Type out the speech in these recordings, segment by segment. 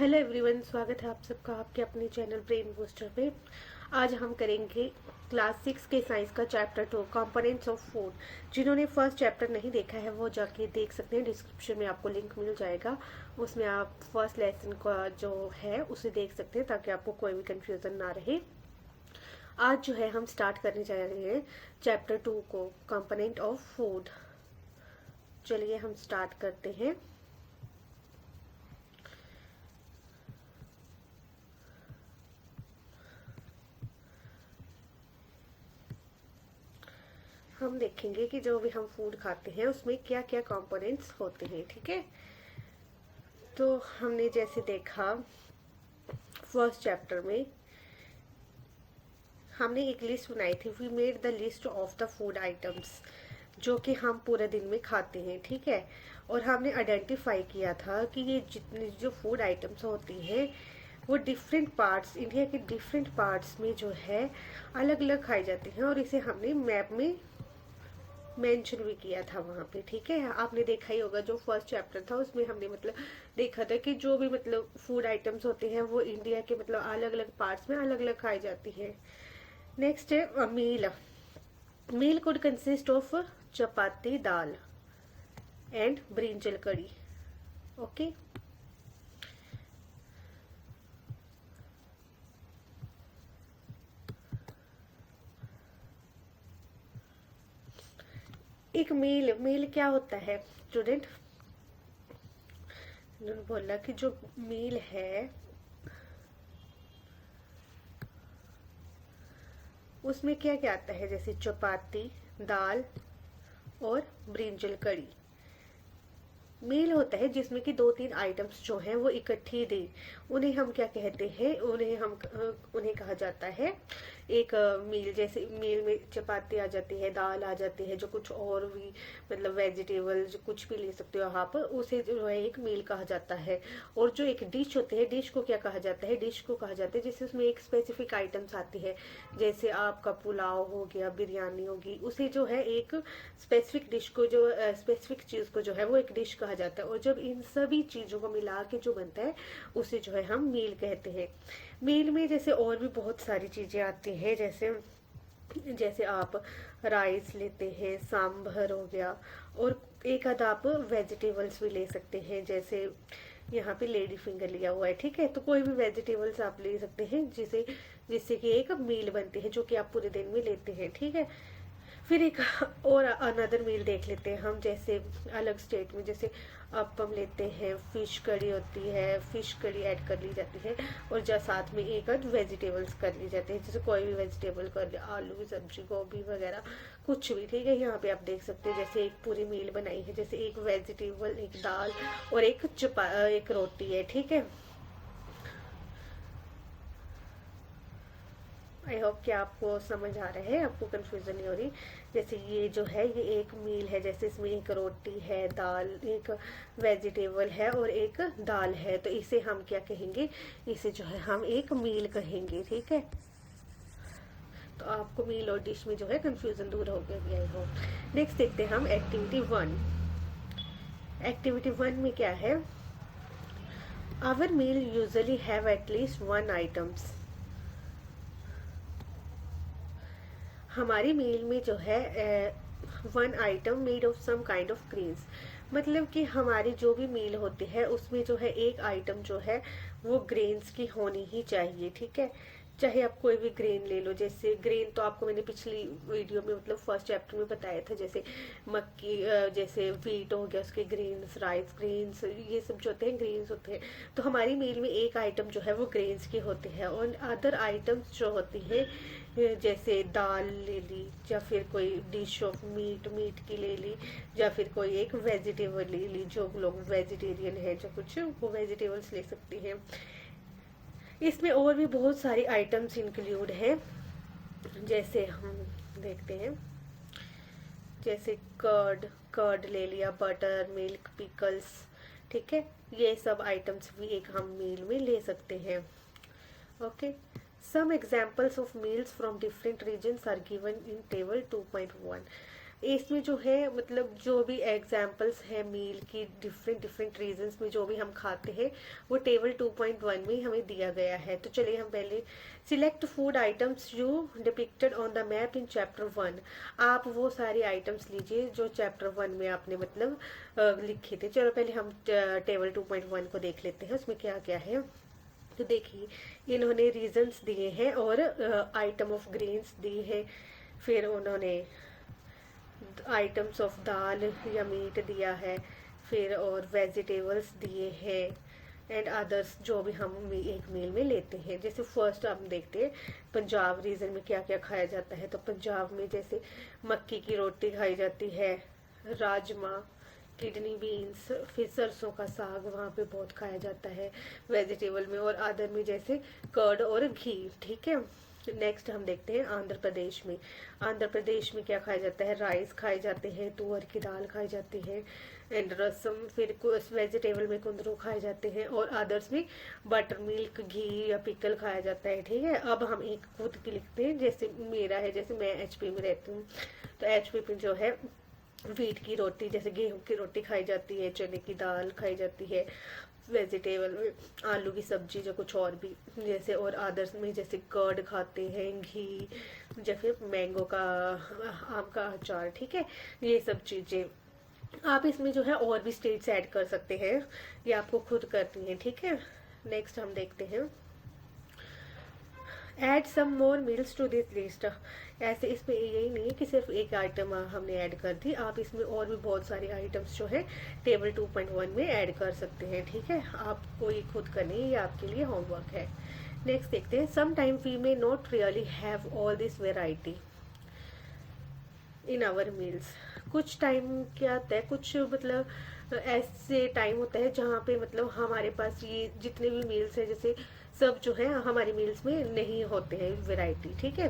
Hello everyone, स्वागत है आप सबका आपके अपने चैनल ब्रेन बूस्टर पे। आज हम करेंगे क्लास 6 के साइंस का चैप्टर 2 कंपोनेंट्स ऑफ फूड। जिन्होंने फर्स्ट चैप्टर नहीं देखा है वो जाके देख सकते हैं, डिस्क्रिप्शन में आपको लिंक मिल जाएगा। उसमें आप फर्स्ट लेसन का जो है उसे देख सकते हैं ताकि आपको कोई भी कंफ्यूजन ना रहे। आज जो है हम स्टार्ट करने जा रहे हैं चैप्टर 2 को, कंपोनेंट ऑफ फूड। चलिए हम स्टार्ट करते हैं। हम देखेंगे कि जो भी हम फूड खाते हैं उसमें क्या क्या कंपोनेंट्स होते हैं। ठीक है, तो हमने जैसे देखा फर्स्ट चैप्टर में हमने एक लिस्ट बनाई थी। We made the list of the food items जो कि हम पूरे दिन में खाते हैं। ठीक है, और हमने आइडेंटिफाई किया था कि ये जितनी जो फूड आइटम्स होती हैं वो डिफरेंट पार्ट्स, इंडिया के डिफरेंट पार्ट्स में जो है अलग अलग खाई जाती हैं, और इसे हमने मैप में मेंशन भी किया था वहाँ पे। ठीक है, आपने देखा ही होगा जो फर्स्ट चैप्टर था उसमें हमने देखा था कि जो भी फूड आइटम्स होते हैं वो इंडिया के अलग अलग पार्ट्स में अलग अलग खाई जाती है। नेक्स्ट है meal. Meal could consist of chapati, dal and brinjal curry. Okay, एक मील, मील क्या होता है स्टूडेंट? उन्होंने बोला कि जो मील है उसमें क्या क्या आता है, जैसे चपाती, दाल और ब्रिंजल कड़ी। मील होता है जिसमें कि दो तीन आइटम्स जो हैं वो इकट्ठी दे, उन्हें हम क्या कहते हैं, उन्हें कहा जाता है एक मील। जैसे मील में चपाती आ जाती है, दाल आ जाती है, जो कुछ और भी वेजिटेबल जो कुछ भी ले सकते हो आप, उसे जो है एक मील कहा जाता है। और जो एक डिश होती है, डिश को क्या कहा जाता है, डिश को कहा जाता है जिससे उसमें एक स्पेसिफिक आइटम्स आती है। जैसे आपका पुलाव हो गया, बिरयानी होगी, उसे जो है एक स्पेसिफिक डिश को जो स्पेसिफिक चीज को जो है वो एक डिश कहा जाता है। और जब इन सभी चीजों को मिला के जो बनता है उसे जो है हम मील कहते हैं। मील में जैसे और भी बहुत सारी चीजें आती हैं, जैसे जैसे आप राइस लेते हैं, सांभर हो गया, और एक आध आप वेजिटेबल्स भी ले सकते हैं। जैसे यहाँ पे लेडी फिंगर लिया हुआ है, ठीक है, तो कोई भी वेजिटेबल्स आप ले सकते हैं जिसे जिससे कि एक मील बनती है जो कि आप पूरे दिन में लेते हैं। ठीक है, फिर एक और अनदर मील देख लेते हैं हम, जैसे अलग स्टेट में जैसे अपम लेते हैं, फिश कड़ी होती है, फिश कड़ी ऐड कर ली जाती है, और जो साथ में एक आध वेजिटेबल्स कर ली जाती है, जैसे कोई भी वेजिटेबल कर लिया, आलू की सब्जी, गोभी वगैरह कुछ भी। ठीक है, यहाँ पे आप देख सकते हैं जैसे एक पूरी मील बनाई है, जैसे एक वेजिटेबल, एक दाल और एक रोटी है। ठीक है, आई होप कि आपको समझ आ रहा है, आपको कंफ्यूजन नहीं हो रही। जैसे ये जो है ये एक मील है, जैसे इसमें एक रोटी है, दाल, एक वेजिटेबल है और एक दाल है, तो इसे हम क्या कहेंगे, इसे जो है हम एक मील कहेंगे। ठीक है, तो आपको मील और डिश में जो है कंफ्यूजन दूर हो गया आई होप। नेक्स्ट देखते हैं हम एक्टिविटी 1। एक्टिविटी 1 में क्या है, our meal usually have at least one items. हमारी मील में जो है one item made of some kind of grains. मतलब कि हमारी जो भी मील होती है उसमें जो है एक आइटम जो है वो ग्रेन्स की होनी ही चाहिए। ठीक है, चाहे आप कोई भी ग्रेन ले लो। जैसे ग्रेन तो आपको मैंने पिछली वीडियो में फर्स्ट चैप्टर में बताया था, जैसे मक्की, जैसे वीट हो गया उसके ग्रेन्स, राइस ग्रेन्स, ये सब जो होते हैं ग्रेन्स होते हैं। तो हमारी मील में एक आइटम जो है वो ग्रेन्स की होती है, और अदर आइटम्स जो होती है जैसे दाल ले ली, या फिर कोई डिश ऑफ मीट की ले ली, या फिर कोई एक वेजिटेबल ले ली। जो लोग वेजिटेरियन है जो कुछ वो वेजिटेबल्स ले सकती हैं। इसमें और भी बहुत सारी आइटम्स इंक्लूड है, जैसे हम देखते हैं, जैसे कर्ड, कर्ड ले लिया, बटर, मिल्क, पिकल्स। ठीक है, ये सब आइटम्स भी एक हम मील में ले सकते हैं। Okay, some examples of meals from different regions are given in table 2.1। इसमें जो है मतलब जो भी एग्जाम्पल्स हैं मील की डिफरेंट डिफरेंट रीजन्स में जो भी हम खाते हैं वो टेबल 2.1 में हमें दिया गया है। तो चलिए हम पहले select food items you depicted on the map in chapter 1। आप वो सारे आइटम्स लीजिए जो चैप्टर 1 में आपने मतलब लिखे थे। चलो पहले हम टेबल 2.1 को देख लेते हैं उसमें क्या क्या है। तो देखिए इन्होंने रीजंस दिए हैं और आइटम ऑफ ग्रेन्स दिए हैं, फिर उन्होंने आइटम्स ऑफ दाल या मीट दिया है, फिर और वेजिटेबल्स दिए हैं एंड अदर्स जो भी हम एक मील में लेते हैं। जैसे फर्स्ट हम देखते हैं पंजाब रीजन में क्या क्या खाया जाता है। तो पंजाब में जैसे मक्की की रोटी खाई जाती है, राजमा, किडनी बीन्स, फिर सरसों का साग वहाँ पे बहुत खाया जाता है वेजिटेबल में, और अदर में जैसे कर्ड और घी। ठीक है, नेक्स्ट हम देखते हैं आंध्र प्रदेश में। आंध्र प्रदेश में क्या खाया जाता है, राइस खाए जाते हैं, तुअर की दाल खाई जाती है एंड रसम, फिर वेजिटेबल में कुंदरू खाए जाते हैं, और अदर्स में बटर मिल्क, घी या पिकल खाया जाता है। ठीक है, अब हम एक खुद की लिखते हैं। जैसे मेरा है, जैसे मैं एचपी में रहती हूँ तो एचपी में जो है व्हीट की रोटी जैसे गेहूं की रोटी खाई जाती है, चने की दाल खाई जाती है, वेजिटेबल में आलू की सब्जी जो कुछ और भी जैसे, और अदर्स में जैसे कर्ड खाते हैं, घी, या फिर मैंगो का आम का अचार। ठीक है, ये सब चीज़ें आप इसमें जो है और भी स्टेट्स ऐड कर सकते हैं, ये आपको खुद करनी है। ठीक है, नेक्स्ट हम देखते हैं add some more meals to this list. ऐसे इसमें यही नहीं है कि सिर्फ एक आइटम हमने ऐड कर दी, आप इसमें और भी बहुत सारे आइटम्स जो है टेबल 2.1 में ऐड कर सकते हैं। ठीक है, आपको ये खुद करनी है, ये आपके लिए होमवर्क है। नेक्स्ट देखते हैं some time we may not really have all this variety in our meals. कुछ टाइम क्या होता है, कुछ मतलब ऐसे टाइम होता है जहाँ पे मतलब हमारे पास ये जितने भी मील्स हैं जैसे सब जो है हमारी मील्स में नहीं होते हैं वैरायटी। ठीक है,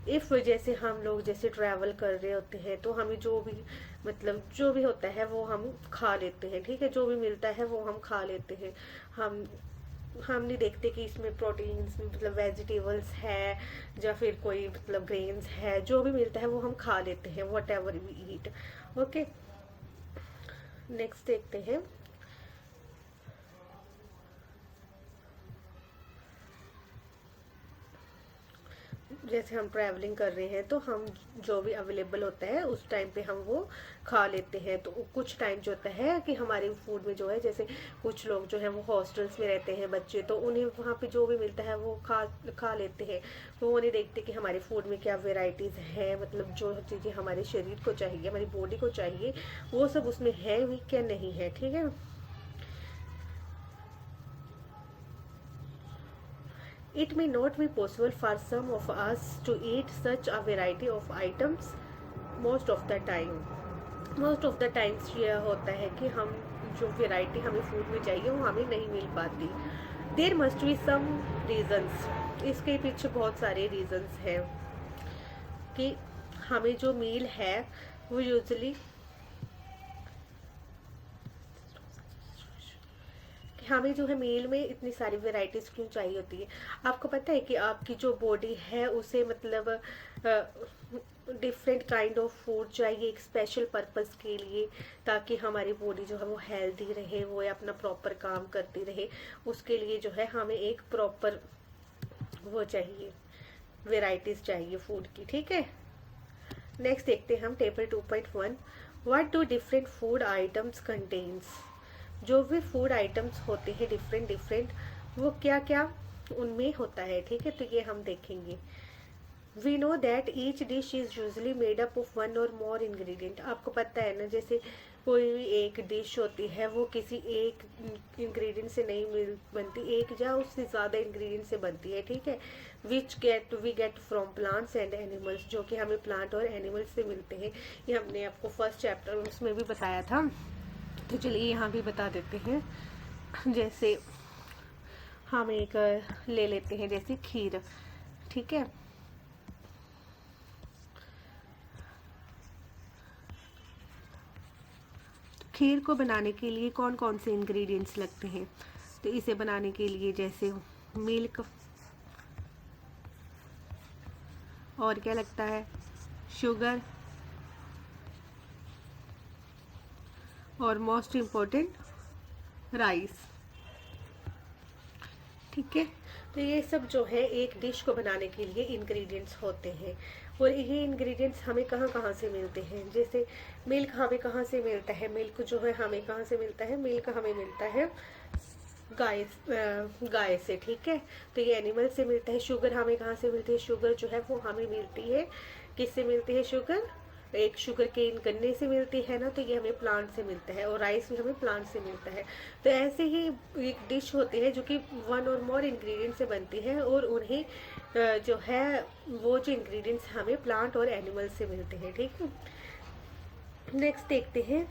इफ जैसे हम लोग जैसे ट्रैवल कर रहे होते हैं तो हमें जो भी मतलब जो भी होता है वो हम खा लेते हैं। ठीक है, जो भी मिलता है वो हम खा लेते हैं। हम नहीं देखते कि इसमें प्रोटीन्स मतलब वेजिटेबल्स है या फिर कोई मतलब ग्रेन्स है, जो भी मिलता है वो हम खा लेते हैं, whatever we eat. Okay, next देखते हैं जैसे हम ट्रैवलिंग कर रहे हैं तो हम जो भी अवेलेबल होता है उस टाइम पे हम वो खा लेते हैं। तो कुछ टाइम जो होता है कि हमारे फूड में जो है जैसे कुछ लोग जो है वो हॉस्टल्स में रहते हैं बच्चे, तो उन्हें वहाँ पे जो भी मिलता है वो खा लेते हैं। वो नहीं देखते कि हमारे फूड में क्या वेराइटीज़ हैं, मतलब जो चीज़ें हमारे शरीर को चाहिए, हमारी बॉडी को चाहिए, वो सब उसमें है भी क्या नहीं है। ठीक है, it may not be possible for some of us to eat such a variety of items most of the time। Most of the times ये होता है कि हम जो वेराइटी हमें फूड में चाहिए वो हमें नहीं मिल पाती। There must be some reasons, इसके पीछे बहुत सारे रीजंस हैं कि हमें जो मील है वो यूजली कि हमें जो है मील में इतनी सारी वेराइटीज़ क्यों चाहिए होती है। आपको पता है कि आपकी जो बॉडी है उसे मतलब डिफरेंट काइंड ऑफ फूड चाहिए एक स्पेशल पर्पस के लिए, ताकि हमारी बॉडी जो है वो हेल्दी रहे, वो अपना प्रॉपर काम करती रहे। उसके लिए जो है हमें एक प्रॉपर वो चाहिए, वेराइटीज़ चाहिए फूड की। ठीक है, नेक्स्ट देखते हैं हम table 2.1 what do different food items contains. जो भी फूड आइटम्स होते हैं डिफरेंट डिफरेंट वो क्या क्या उनमें होता है। ठीक है, तो ये हम देखेंगे। We know that each dish is usually made up of one or more ingredient. आपको पता है ना, जैसे कोई भी एक डिश होती है वो किसी एक इंग्रेडिएंट से नहीं बनती, एक या उससे ज़्यादा इंग्रेडिएंट से बनती है। ठीक है, which we get from plants and animals, जो कि हमें प्लांट और एनिमल्स से मिलते हैं। ये हमने आपको फर्स्ट चैप्टर उसमें भी बताया था, तो चलिए यहाँ भी बता देते हैं। जैसे हम एक ले लेते हैं जैसे खीर। ठीक है, खीर को बनाने के लिए कौन कौन से इंग्रेडिएंट्स लगते हैं। तो इसे बनाने के लिए जैसे मिल्क, और क्या लगता है, शुगर, और मोस्ट इम्पोर्टेंट राइस। ठीक है, तो ये सब जो है एक डिश को बनाने के लिए इंग्रेडिएंट्स होते हैं। और ये इंग्रेडिएंट्स हमें कहाँ कहाँ से मिलते हैं, जैसे मिल्क हमें कहाँ से मिलता है, मिल्क जो है हमें कहाँ से मिलता है, मिल्क हमें मिलता है गाय से। ठीक है, तो ये एनिमल से मिलता है। शुगर हमें कहाँ से मिलती है, शुगर जो है वो हमें मिलती है, किससे मिलती है शुगर, एक शुगर केन गन्ने से मिलती है ना, तो ये हमें प्लांट से मिलता है। और राइस भी हमें प्लांट से मिलता है। तो ऐसे ही एक डिश होती है जो कि वन और मोर इंग्रेडिएंट से बनती है, और उन्हें जो है वो जो इंग्रेडिएंट्स हमें प्लांट और एनिमल से मिलते हैं। ठीक है, नेक्स्ट देखते हैं।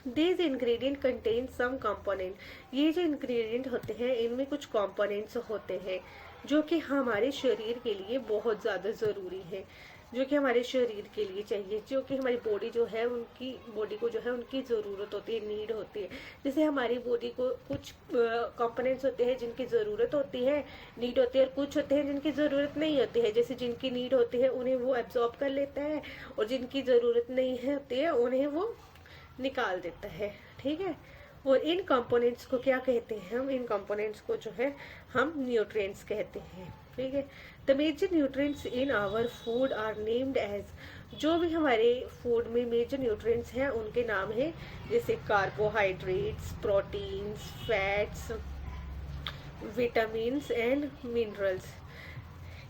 These ingredient contain some component। ये जो इंग्रेडिएंट होते हैं इनमें कुछ कंपोनेंट्स होते हैं जो कि हमारे शरीर के लिए बहुत ज़्यादा ज़रूरी है, जो कि हमारे शरीर के लिए चाहिए, जो कि हमारी बॉडी जो है उनकी बॉडी को जो है उनकी ज़रूरत होती है, नीड होती है। जैसे हमारी बॉडी को कुछ कंपोनेंट्स होते हैं जिनकी ज़रूरत होती है, नीड होती है, और कुछ होते हैं जिनकी ज़रूरत नहीं होती है। जैसे जिनकी नीड होती है उन्हें वो एब्जॉर्ब कर लेता है, और जिनकी ज़रूरत नहीं है होती है उन्हें वो निकाल देता है। ठीक है, और इन कंपोनेंट्स को क्या कहते हैं, हम इन कंपोनेंट्स को जो है हम न्यूट्रिएंट्स कहते हैं। ठीक है, the major nutrients in our food are named as. जो भी हमारे फूड में मेजर न्यूट्रिएंट्स हैं उनके नाम है, जैसे carbohydrates, proteins, fats, vitamins and minerals.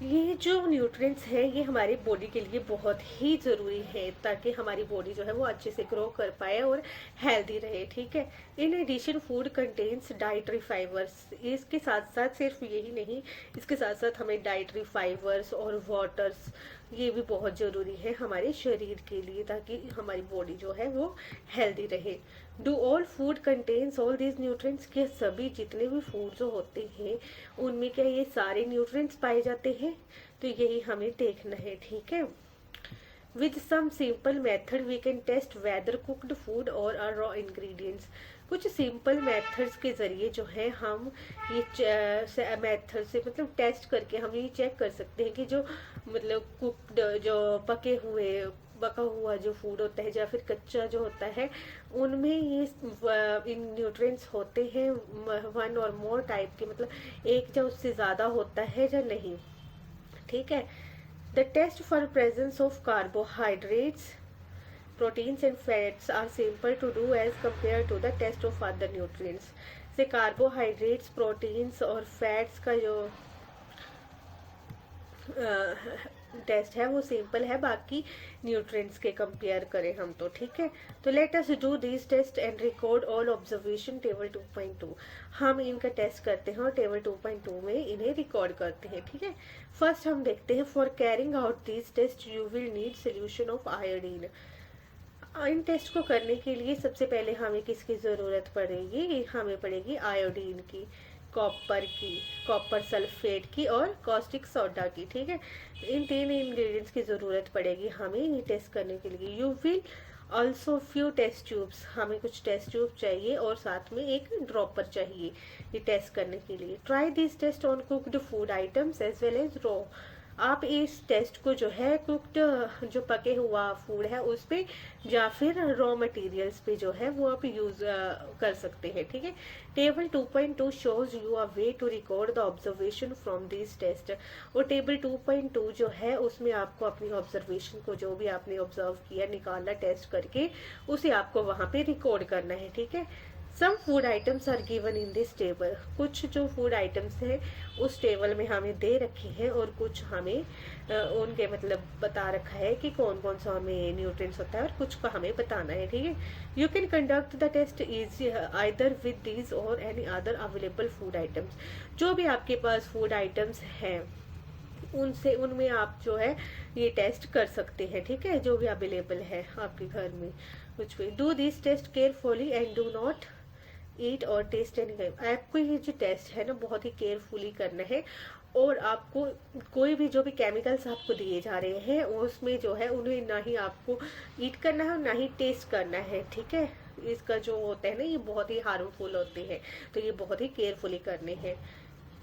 ये जो न्यूट्रिएंट्स हैं ये हमारी बॉडी के लिए बहुत ही ज़रूरी है, ताकि हमारी बॉडी जो है वो अच्छे से ग्रो कर पाए और हेल्दी रहे। ठीक है, in addition food contains dietary fibres. इसके साथ साथ सिर्फ यही नहीं, इसके साथ साथ हमें डाइटरी फाइबर्स और वाटर्स ये भी बहुत ज़रूरी है हमारे शरीर के लिए, ताकि हमारी बॉडी जो है वो हेल्दी रहे। Do all food contains all these nutrients. के सभी जितने भी फूड जो होते हैं उनमें क्या ये सारे न्यूट्रिएंट्स पाए जाते हैं, तो यही हमें देखना है। ठीक है, with some simple method we can test whether cooked food or raw ingredients. कुछ सिंपल मेथड्स के ज़रिए जो है हम ये मेथड से मतलब टेस्ट करके हम ये चेक कर सकते हैं कि जो मतलब कुक्ड जो पका हुआ जो फूड होता है या फिर कच्चा जो होता है उनमें ये इन न्यूट्रिएंट्स होते हैं वन और मोर टाइप के, मतलब एक या उससे ज़्यादा होता है या नहीं। ठीक है, the test for presence of carbohydrates, proteins and fats are simple to do as compared to the test of other nutrients। से कार्बोहाइड्रेट्स, प्रोटीन्स और फैट्स का जो टेस्ट है वो सिंपल है बाकी न्यूट्रिएंट्स के कंपेयर करें हम तो। ठीक है, तो let us do this test and record all observation table 2.2। हम इनका टेस्ट करते हैं और टेबल 2.2 में इन्हें रिकॉर्ड करते हैं। ठीक है, फर्स्ट हम देखते हैं, for carrying out this test you will need solution of iodine. इन टेस्ट को करने के लिए सबसे पहले हमें किसकी ज़रूरत पड़ेगी, हमें पड़ेगी आयोडीन की, कॉपर सल्फेट की और कॉस्टिक सोडा की। ठीक है, इन तीन इंग्रेडिएंट्स की ज़रूरत पड़ेगी हमें ये टेस्ट करने के लिए। You will also few test tubes, हमें कुछ टेस्ट ट्यूब चाहिए और साथ में एक ड्रॉपर चाहिए ये टेस्ट करने के लिए। Try this test on cooked food items as well as raw. आप इस टेस्ट को जो है कुक्ड जो पके हुआ फूड है उस पे या फिर रॉ मटेरियल्स पे जो है वो आप यूज कर सकते हैं। ठीक है, table 2.2 shows you a way to record the observation from this test. और टेबल 2.2 जो है उसमें आपको अपनी ऑब्जर्वेशन को, जो भी आपने ऑब्जर्व किया निकाला टेस्ट करके, उसे आपको वहाँ पे रिकॉर्ड करना है। ठीक है, some food items are given in this table. कुछ जो फूड आइटम्स हैं उस टेबल में हमें दे रखे हैं और कुछ हमें उनके मतलब बता रखा है कि कौन कौन सा हमें न्यूट्रिएंट्स होता है और कुछ का हमें बताना है। ठीक है, you can conduct the test is either with these or any other available food items. जो भी आपके पास फूड आइटम्स हैं उनमें आप जो है ये टेस्ट कर सकते हैं। ठीक है, जो भी अवेलेबल है आपके घर में कुछ भी। Do this test carefully and do not eat or taste any. आपको ये जो टेस्ट है ना बहुत ही केयरफुली करना है, और आपको कोई भी जो भी केमिकल्स आपको दिए जा रहे हैं उसमें जो है उन्हें ना ही आपको ईट करना है ना ही टेस्ट करना है। ठीक है, इसका जो होता है ना ये बहुत ही हार्मफुल होते हैं, तो ये बहुत ही केयरफुली करने हैं।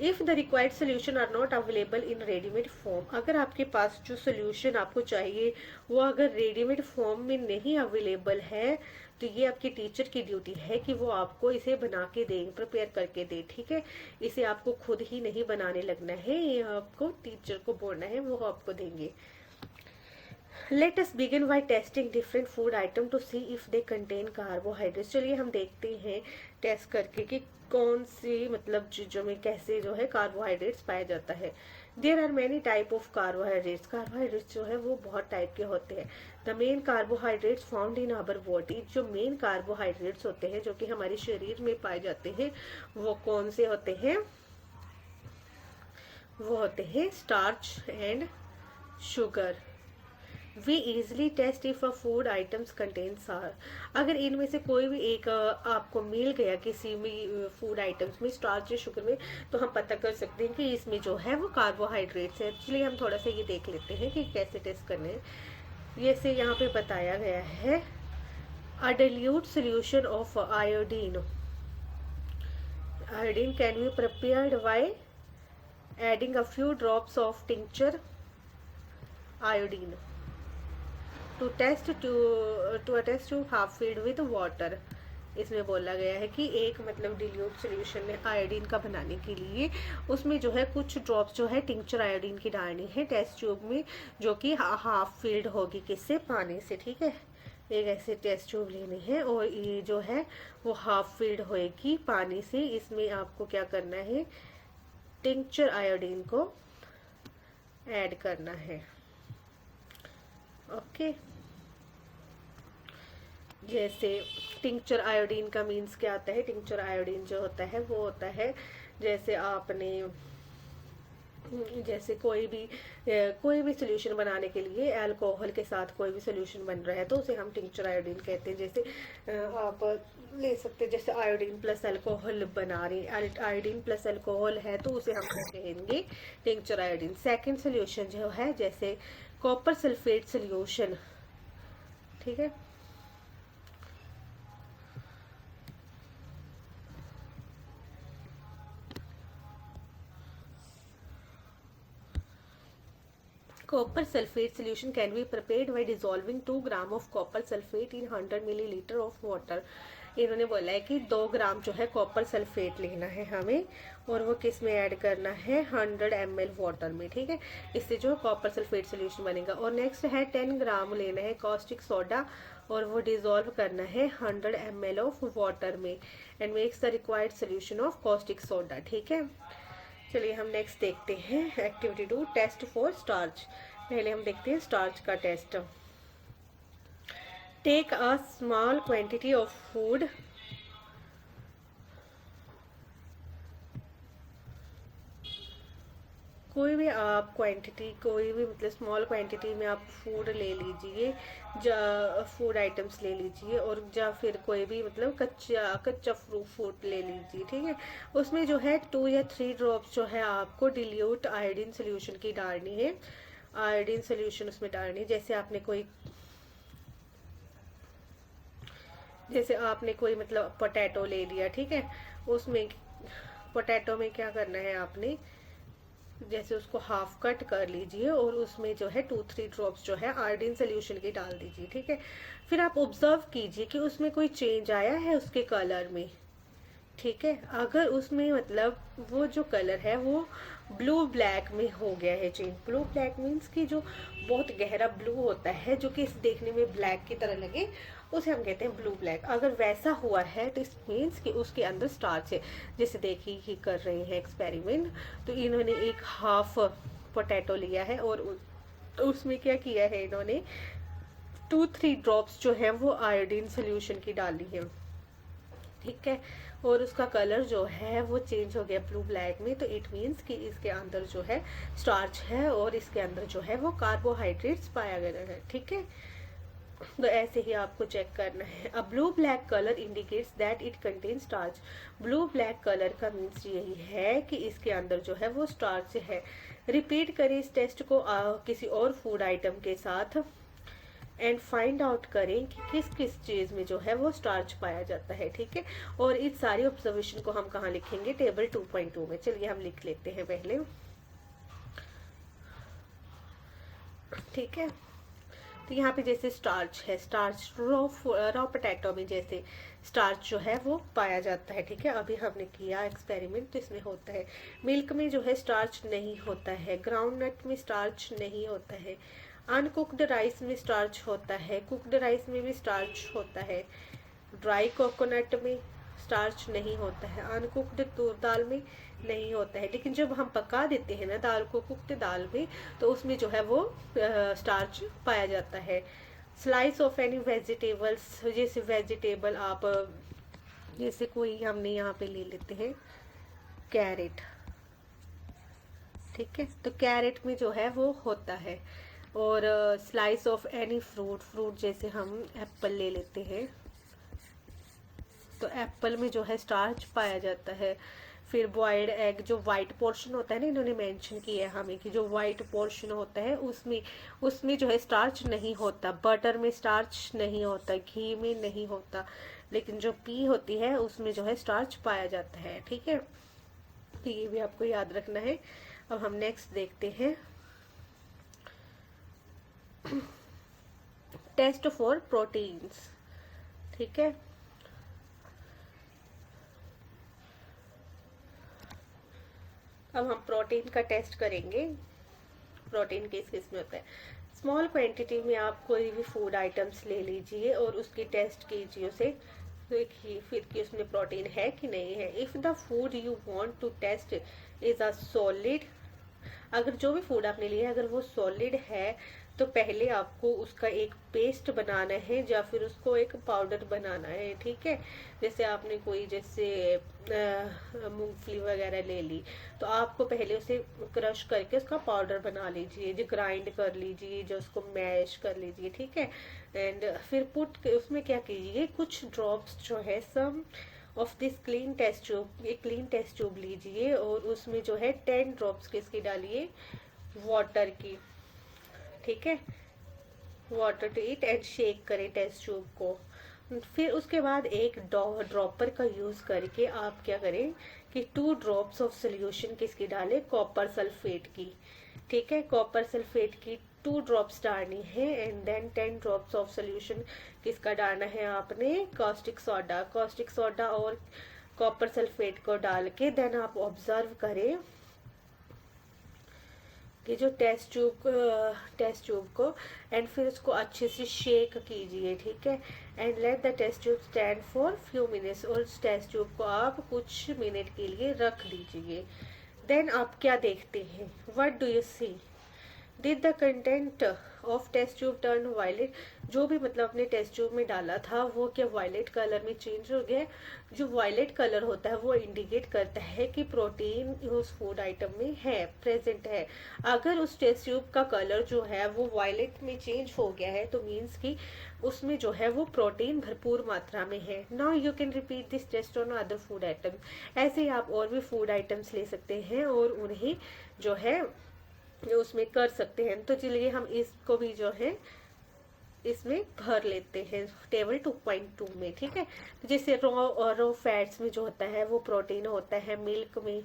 If the required solution are not available in readymade form, अगर आपके पास जो सोल्यूशन आपको चाहिए वो अगर रेडीमेड फॉर्म में नहीं अवेलेबल है, तो ये आपकी टीचर की ड्यूटी है कि वो आपको इसे बना के दें, प्रिपेयर करके दे, ठीक है। इसे आपको खुद ही नहीं बनाने लगना है, ये आपको टीचर को बोलना है, वो आपको देंगे। Let us begin by testing different food item to see if they contain carbohydrates. चलिए हम देखते हैं टेस्ट करके कि कौन सी मतलब चीज़ों में कैसे जो है कार्बोहाइड्रेट्स पाया जाता है। There are many type of carbohydrates, carbohydrates जो है वो बहुत टाइप के होते हैं। The main carbohydrates found in our body, जो मेन कार्बोहाइड्रेट्स होते हैं जो कि हमारे शरीर में पाए जाते हैं, वो कौन से होते हैं? वो होते हैं starch and sugar. We easily test if a food items contain starch, अगर इनमें से कोई भी एक आपको मिल गया किसी में फूड आइटम्स में स्टार्च या शुगर में, तो हम पता कर सकते हैं कि इसमें जो है वो कार्बोहाइड्रेट्स है। इसलिए हम थोड़ा सा ये देख लेते हैं कि कैसे टेस्ट करने हैं। ये से यहाँ पे बताया गया है अ dilute solution of iodine. Iodine can be prepared by adding a few drops of tincture iodine to test to half filled with water. इसमें बोला गया है कि एक मतलब डिल्यूट सोल्यूशन है आयोडीन का बनाने के लिए, उसमें जो है कुछ ड्रॉप्स जो है टिंक्चर आयोडीन की डालनी है टेस्ट ट्यूब में, जो कि हाफ फिल्ड होगी किससे? पानी से, ठीक है। एक ऐसे टेस्ट ट्यूब लेनी है और ये जो है वो हाफ फिल्ड होएगी पानी से। इसमें आपको क्या करना है? टिंक्चर आयोडीन को ऐड करना है, ओके। जैसे टिंक्चर आयोडीन का मीन्स क्या होता है? टिंक्चर आयोडीन जो होता है वो होता है जैसे आपने जैसे कोई भी सोल्यूशन बनाने के लिए अल्कोहल के साथ कोई भी सोल्यूशन बन रहा है तो उसे हम टिंक्चर आयोडीन कहते हैं। जैसे आप ले सकते हैं, जैसे आयोडीन प्लस अल्कोहल बना रहे, आयोडीन प्लस अल्कोहल है तो उसे हम कहेंगे टिंक्चर आयोडीन। सेकंड सोल्यूशन जो है जैसे कॉपर सल्फेट सोल्यूशन, ठीक है। Copper sulfate solution can be prepared by dissolving 2 gram of copper sulfate in 100 millilitre of water. इन्होंने बोला है कि 2 ग्राम जो है कॉपर सल्फेट लेना है हमें और वो किस में ऐड करना है? 100 ml वाटर में, ठीक है। इससे जो कॉपर सल्फेट सोल्यूशन बनेगा। और नेक्स्ट है 10 ग्राम लेना है कॉस्टिक सोडा और वो डिजोल्व करना है 100 ml ऑफ वाटर में and makes the required solution of caustic soda, ठीक है। चलिए हम नेक्स्ट देखते हैं एक्टिविटी 2 टेस्ट फॉर स्टार्च। पहले हम देखते हैं स्टार्च का test. Take a small quantity of food कोई भी आप क्वांटिटी कोई भी मतलब स्मॉल क्वांटिटी में आप फूड ले लीजिए, फूड आइटम्स ले लीजिए और या फिर कोई भी मतलब कच्चा फ्रूट ले लीजिए, ठीक है। उसमें जो है 2 या 3 ड्रॉप्स जो है आपको डिल्यूट आयोडीन सोल्यूशन की डालनी है। आयोडीन सोल्यूशन उसमें डालनी है। जैसे आपने कोई मतलब पोटैटो ले लिया, ठीक है। उसमें पोटैटो में क्या करना है आपने? जैसे उसको हाफ कट कर लीजिए और उसमें जो है 2-3 ड्रॉप्स जो है आयोडीन सोल्यूशन की डाल दीजिए, ठीक है। फिर आप ऑब्जर्व कीजिए कि उसमें कोई चेंज आया है उसके कलर में, ठीक है। अगर उसमें मतलब वो जो कलर है वो ब्लू ब्लैक में हो गया है चेंज, ब्लू ब्लैक मीन्स कि जो बहुत गहरा ब्लू होता है जो कि देखने में ब्लैक की तरह लगे, उसे हम कहते हैं ब्लू ब्लैक। अगर वैसा हुआ है तो इस मीन्स कि उसके अंदर स्टार्च है। जैसे देखिए ही कर रहे हैं एक्सपेरिमेंट, तो इन्होंने एक हाफ पोटैटो लिया है और उसमें क्या किया है इन्होंने 2-3 ड्रॉप्स जो है वो आयोडीन सोल्यूशन की डाली है, ठीक है। और उसका कलर जो है वो चेंज हो गया ब्लू ब्लैक में, तो इट मीन्स कि इसके अंदर जो है स्टार्च है और इसके अंदर जो है वो कार्बोहाइड्रेट्स पाया गया है, ठीक है। तो ऐसे ही आपको चेक करना है। A blue black colour indicates that it contain starch. Blue black colour का मीन्स यही है कि इसके अंदर जो है वो स्टार्च है। रिपीट करें इस टेस्ट को किसी और फूड आइटम के साथ एंड फाइंड आउट करें कि किस किस चीज़ में जो है वो स्टार्च पाया जाता है। ठीक है, और इस सारी ऑब्जर्वेशन को हम कहाँ लिखेंगे, टेबल 2.2 में। चलिए हम लिख लेते हैं पहले। ठीक है, तो यहाँ पे जैसे स्टार्च है, स्टार्च रॉ पोटैटो में जैसे स्टार्च जो है वो पाया जाता है। ठीक है, अभी हमने किया एक्सपेरिमेंट तो इसमें होता है। मिल्क में जो है स्टार्च नहीं होता है, ग्राउंड नट में स्टार्च नहीं होता है, अनकुक्ड राइस में स्टार्च होता है, कुक्ड राइस में भी स्टार्च होता है, ड्राई कोकोनट में स्टार्च नहीं होता है, अनकुक्ड तूर दाल में नहीं होता है। लेकिन जब हम पका देते हैं ना दाल को, कुक्ड दाल में, तो उसमें जो है वो स्टार्च पाया जाता है। स्लाइस ऑफ एनी वेजिटेबल्स, जैसे वेजिटेबल आप जैसे कोई हमने यहाँ पे ले लेते हैं कैरेट। ठीक है, तो कैरेट में जो है वो होता है। और slice of any fruit, fruit जैसे हम एप्पल ले लेते हैं, तो एप्पल में जो है स्टार्च पाया जाता है। फिर बॉइल्ड एग, जो वाइट पोर्शन होता है ना, इन्होंने मेंशन किया है हमें कि जो वाइट पोर्शन होता है उसमें उसमें जो है स्टार्च नहीं होता। बटर में स्टार्च नहीं होता, घी में नहीं होता, लेकिन जो पी होती है उसमें जो है स्टार्च पाया जाता है। ठीक है, तो ये भी आपको याद रखना है। अब हम नेक्स्ट देखते हैं, टेस्ट फॉर प्रोटीन्स। ठीक है, अब हम प्रोटीन का टेस्ट करेंगे। प्रोटीन किस किस में होता है। स्मॉल क्वांटिटी में आप कोई भी फूड आइटम्स ले लीजिए और उसकी टेस्ट कीजिए उसे, देखिए फिर कि उसमें प्रोटीन है कि नहीं है। If the food you want to test is a solid, अगर जो भी फूड आपने लिया है अगर वो सॉलिड है तो पहले आपको उसका एक पेस्ट बनाना है या फिर उसको एक पाउडर बनाना है। ठीक है, जैसे आपने कोई जैसे मूंगफली वगैरह ले ली, तो आपको पहले उसे क्रश करके उसका पाउडर बना लीजिए, जो ग्राइंड कर लीजिए, जो उसको मैश कर लीजिए। ठीक है, एंड फिर पुट उसमें क्या कीजिए, कुछ ड्रॉप्स जो है some of this clean test tube, एक क्लीन टेस्ट ट्यूब लीजिए और उसमें जो है 10 ड्रॉप्स किसकी डालिए, वाटर की। ठीक है, water to it and shake करें टेस्ट ट्यूब को। फिर उसके बाद एक ड्रॉपर का यूज़ करके आप क्या करें कि 2 ड्रॉप्स ऑफ सोल्यूशन किसकी डालें, कॉपर सल्फेट की। ठीक है, कॉपर सल्फेट की 2 ड्रॉप्स डालनी है and then 10 drops of solution किसका डालना है आपने, कॉस्टिक सोडा। कॉस्टिक सोडा और कॉपर सल्फेट को डाल के देन आप ऑब्जर्व करें कि जो टेस्ट ट्यूब को एंड फिर उसको अच्छे से शेक कीजिए। ठीक है, and let the test tube stand for few minutes, और टेस्ट ट्यूब को आप कुछ मिनट के लिए रख दीजिए। देन आप क्या देखते हैं, what do you see, did the content of test tube turn violet, जो भी मतलब अपने टेस्ट ट्यूब में डाला था वो क्या वायलेट कलर में चेंज हो गया। जो वायलेट कलर होता है वो इंडिकेट करता है कि प्रोटीन उस फूड आइटम में है, प्रेजेंट है। अगर उस टेस्ट ट्यूब का कलर जो है वो वायलेट में चेंज हो गया है तो मीन्स कि उसमें जो है वो प्रोटीन भरपूर मात्रा में है। Now you can repeat this test on other food items. ऐसे ही आप और भी फूड आइटम्स ले सकते हैं और उन्हें जो है उसमें कर सकते हैं। तो चलिए हम इसको भी जो है इसमें भर लेते हैं टेबल 2.2 में। ठीक है, तो जैसे रॉ फैट्स में जो होता है वो प्रोटीन होता है, मिल्क में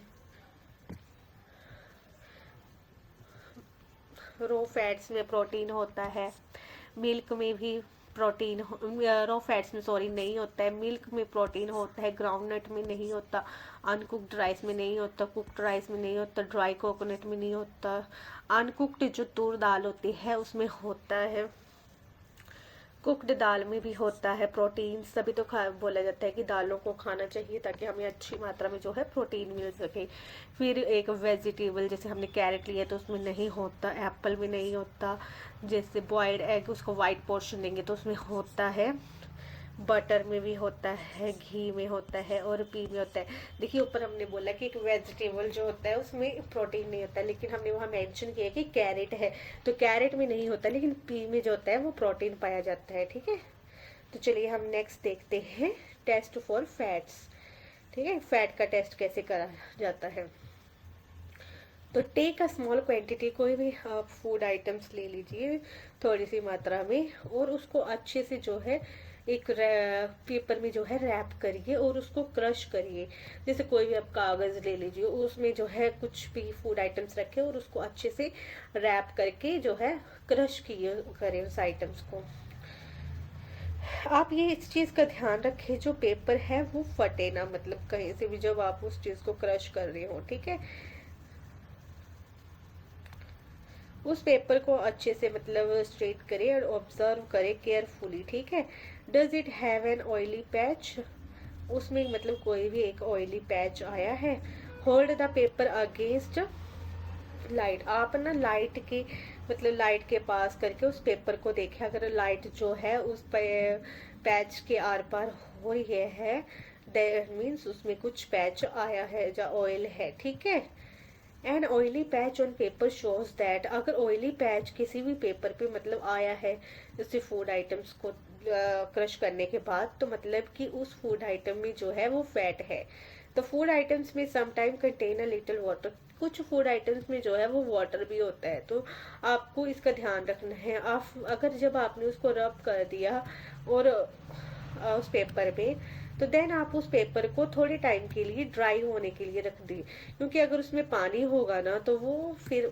रॉ फैट्स में प्रोटीन होता है, मिल्क में भी प्रोटीन, रॉ फैट्स में सॉरी नहीं होता है, मिल्क में प्रोटीन होता है, ग्राउंडनट में नहीं होता, अनकुक्ड राइस में नहीं होता, कुक्ड राइस में नहीं होता, ड्राई कोकोनट में नहीं होता, अनकुक्ड जो तूर दाल होती है उसमें होता है, कुक्ड दाल में भी होता है प्रोटीन। तभी तो बोला जाता है कि दालों को खाना चाहिए ताकि हमें अच्छी मात्रा में जो है प्रोटीन मिल सके। फिर एक वेजिटेबल जैसे हमने कैरेट लिया तो उसमें नहीं होता, एप्पल में नहीं होता, जैसे बॉइल्ड एग उसको वाइट पोर्शन देंगे तो उसमें होता है, बटर में भी होता है, घी में होता है और पी में होता है। देखिए ऊपर हमने बोला कि एक वेजिटेबल जो होता है उसमें प्रोटीन नहीं होता, लेकिन हमने वहाँ मेंशन किया कि कैरेट है तो कैरेट में नहीं होता, लेकिन पी में जो होता है वो प्रोटीन पाया जाता है। ठीक है, तो चलिए हम नेक्स्ट देखते हैं टेस्ट फॉर फैट्स। ठीक है, फैट का टेस्ट कैसे करा जाता है। तो टेक अ स्मॉल क्वांटिटी, कोई भी आप फूड आइटम्स ले लीजिए थोड़ी सी मात्रा में, और उसको अच्छे से जो है एक पेपर में जो है रैप करिए और उसको क्रश करिए। जैसे कोई भी आप कागज़ ले लीजिए, उसमें जो है कुछ भी फूड आइटम्स रखे और उसको अच्छे से रैप करके जो है क्रश किए करें उस आइटम्स को। आप ये इस चीज़ का ध्यान रखें, जो पेपर है वो फटे ना, मतलब कहीं से भी जब आप उस चीज़ को क्रश कर रहे हो, ठीक है। उस पेपर को अच्छे से मतलब स्ट्रेट करें और ऑब्जर्व करें केयरफुली, ठीक है। Does it have an oily patch, उसमें मतलब कोई भी एक ऑयली पैच आया है। Hold the paper against light, आप ना लाइट के मतलब लाइट के पास करके उस पेपर को देखें, अगर लाइट जो है उस पैच के आर पार हो रही है, दैट मीन्स उसमें कुछ पैच आया है या ऑयल है, ठीक है। And oily patch on paper shows that, अगर ऑयली पैच किसी भी पेपर पे मतलब आया है जैसे फूड आइटम्स को क्रश करने के बाद, तो मतलब कि उस फूड आइटम में जो है वो फैट है। तो फूड आइटम्स में sometime contain a little water, कुछ फूड आइटम्स में जो है वो वाटर भी होता है, तो आपको इसका ध्यान रखना है। आप अगर जब आपने उसको रब कर दिया और उस पेपर पे, तो देन आप उस पेपर को थोड़े टाइम के लिए ड्राई होने के लिए रख दी, क्योंकि अगर उसमें पानी होगा ना तो वो फिर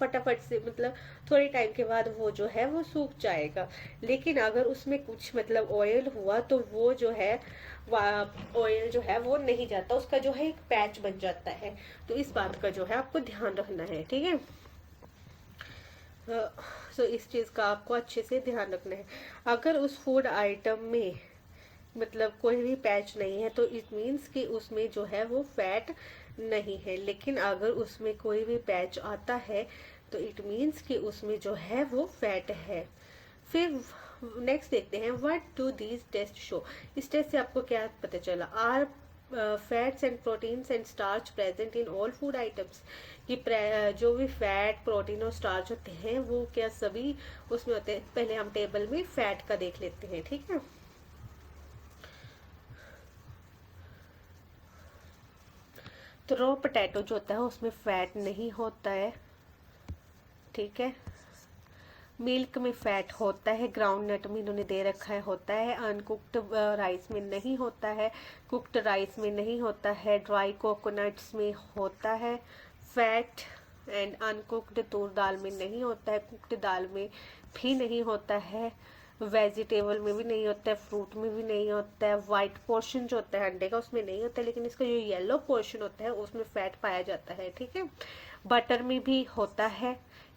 फटाफट से मतलब थोड़े टाइम के बाद वो जो है वो सूख जाएगा। लेकिन अगर उसमें कुछ मतलब ऑयल हुआ तो वो जो है ऑयल जो है वो नहीं जाता, उसका जो है एक पैच बन जाता है। तो इस बात का जो है आपको ध्यान रखना है, ठीक है। सो इस चीज़ का आपको अच्छे से ध्यान रखना है। अगर उस फूड आइटम में मतलब कोई भी पैच नहीं है तो इट मीन्स कि उसमें जो है वो फैट नहीं है। लेकिन अगर उसमें कोई भी पैच आता है तो इट मीन्स कि उसमें जो है वो फैट है। फिर नेक्स्ट देखते हैं, what do these test show, इस टेस्ट से आपको क्या पता चला। Are fats and proteins and starch present in all food items, कि जो भी फैट प्रोटीन और स्टार्च होते हैं वो क्या सभी उसमें होते हैं। पहले हम टेबल में फैट का देख लेते हैं, ठीक है। तो रॉ पोटैटो जो होता है उसमें फैट नहीं होता है, ठीक है। मिल्क में फैट होता है, ग्राउंड नट में इन्होंने दे रखा है होता है, अनकुक्ड राइस में नहीं होता है, कुक्ड राइस में नहीं होता है, ड्राई कोकोनट्स में होता है फैट, एंड अनकुक्ड तूर दाल में नहीं होता है, कुक्ड दाल में भी नहीं होता है, वेजिटेबल में भी नहीं होता है, फ्रूट में भी नहीं होता है, वाइट पोर्शन जो होता है अंडे का उसमें नहीं होता है, लेकिन इसका जो येलो पोर्शन होता है उसमें फैट पाया जाता है, ठीक है। बटर में भी होता है,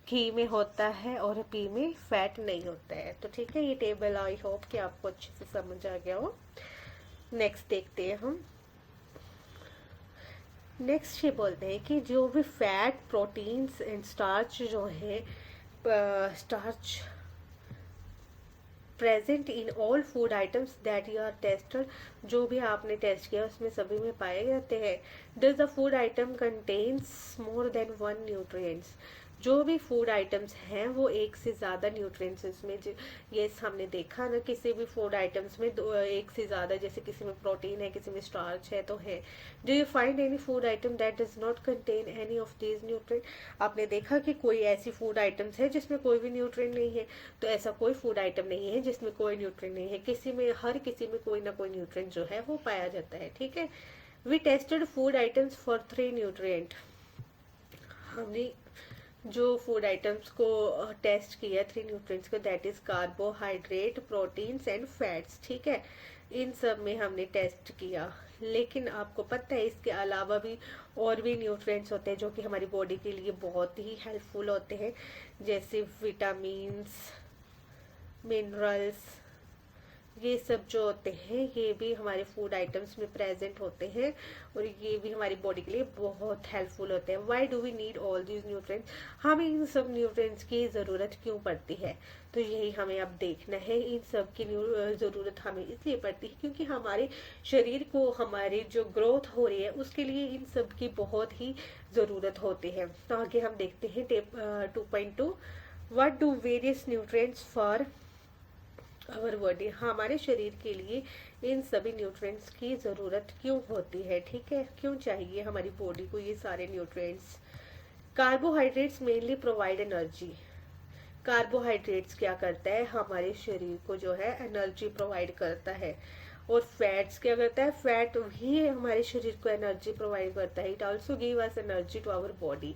घी में होता है, और पी में फैट नहीं होता है। तो ठीक है, ये टेबल आई होप कि आपको अच्छे से समझ आ गया हो। नेक्स्ट देखते हैं हम। नेक्स्ट ये बोलते हैं कि जो भी फैट प्रोटीन्स एंड स्टार्च जो है, starch present in all food items that you are tested, जो भी आपने टेस्ट किया उसमें सभी में पाए जाते हैं। Does the food item contains more than one nutrients, जो भी फूड आइटम्स हैं वो एक से ज़्यादा न्यूट्रिएंट्स इसमें ये हमने देखा ना, किसी भी फूड आइटम्स में एक से ज़्यादा, जैसे किसी में प्रोटीन है किसी में स्टार्च है तो है। Do you find any food item that does not contain any of these nutrient, आपने देखा कि कोई ऐसी फूड आइटम्स है जिसमें कोई भी न्यूट्रिएंट नहीं है। तो ऐसा कोई फूड आइटम नहीं है जिसमें कोई न्यूट्रिएंट नहीं है, किसी में हर किसी में कोई ना कोई न्यूट्रिएंट जो है वो पाया जाता है, ठीक है। We tested food items for 3 nutrient, हमने जो फूड आइटम्स को टेस्ट किया 3 न्यूट्रिएंट्स को, that is carbohydrate, proteins and fats, ठीक है। इन सब में हमने टेस्ट किया। लेकिन आपको पता है इसके अलावा भी और भी न्यूट्रिएंट्स होते हैं जो कि हमारी बॉडी के लिए बहुत ही हेल्पफुल होते हैं, जैसे विटामिन्स, मिनरल्स, ये सब जो होते हैं ये भी हमारे फूड आइटम्स में प्रेजेंट होते हैं और ये भी हमारी बॉडी के लिए बहुत हेल्पफुल होते हैं। Why do we need all these nutrients, हमें इन सब न्यूट्रिएंट्स की ज़रूरत क्यों पड़ती है, तो यही हमें अब देखना है। इन सब की ज़रूरत हमें इसलिए पड़ती है क्योंकि हमारे शरीर को हमारी जो ग्रोथ हो रही है उसके लिए इन सब की बहुत ही ज़रूरत होती है। तो आगे हम देखते हैं 2.2, what do various nutrients for our body, हमारे शरीर के लिए इन सभी न्यूट्रिएंट्स की ज़रूरत क्यों होती है, ठीक है, क्यों चाहिए हमारी बॉडी को ये सारे nutrients. Carbohydrates mainly provide energy. Carbohydrates क्या करता है, हमारे शरीर को जो है एनर्जी प्रोवाइड करता है। और फैट्स क्या करता है, फैट भी हमारे शरीर को एनर्जी प्रोवाइड करता है। It also give us energy to our body.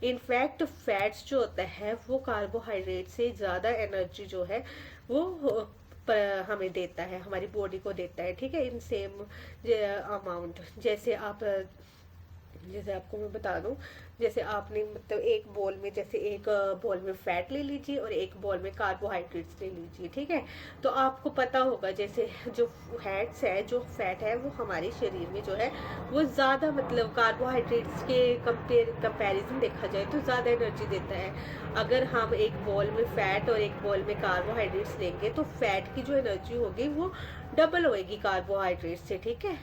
In fact fats जो होता है वो कार्बोहाइड्रेट से ज़्यादा एनर्जी जो है वो हमें देता है, हमारी बॉडी को देता है, ठीक है, इन सेम अमाउंट। जैसे आपको मैं बता दूं, जैसे आपने मतलब एक बॉल में, जैसे एक बॉल में फैट ले लीजिए और एक बॉल में कार्बोहाइड्रेट्स ले लीजिए, ठीक है। तो आपको पता होगा जैसे जो फैट है वो हमारे शरीर में जो है वो ज़्यादा मतलब कार्बोहाइड्रेट्स के कंपैरिजन देखा जाए तो ज़्यादा एनर्जी देता है। अगर हम एक बॉल में फैट और एक बॉल में कार्बोहाइड्रेट्स लेंगे तो फैट की जो एनर्जी होगी वो डबल होएगी कार्बोहाइड्रेट से, ठीक है।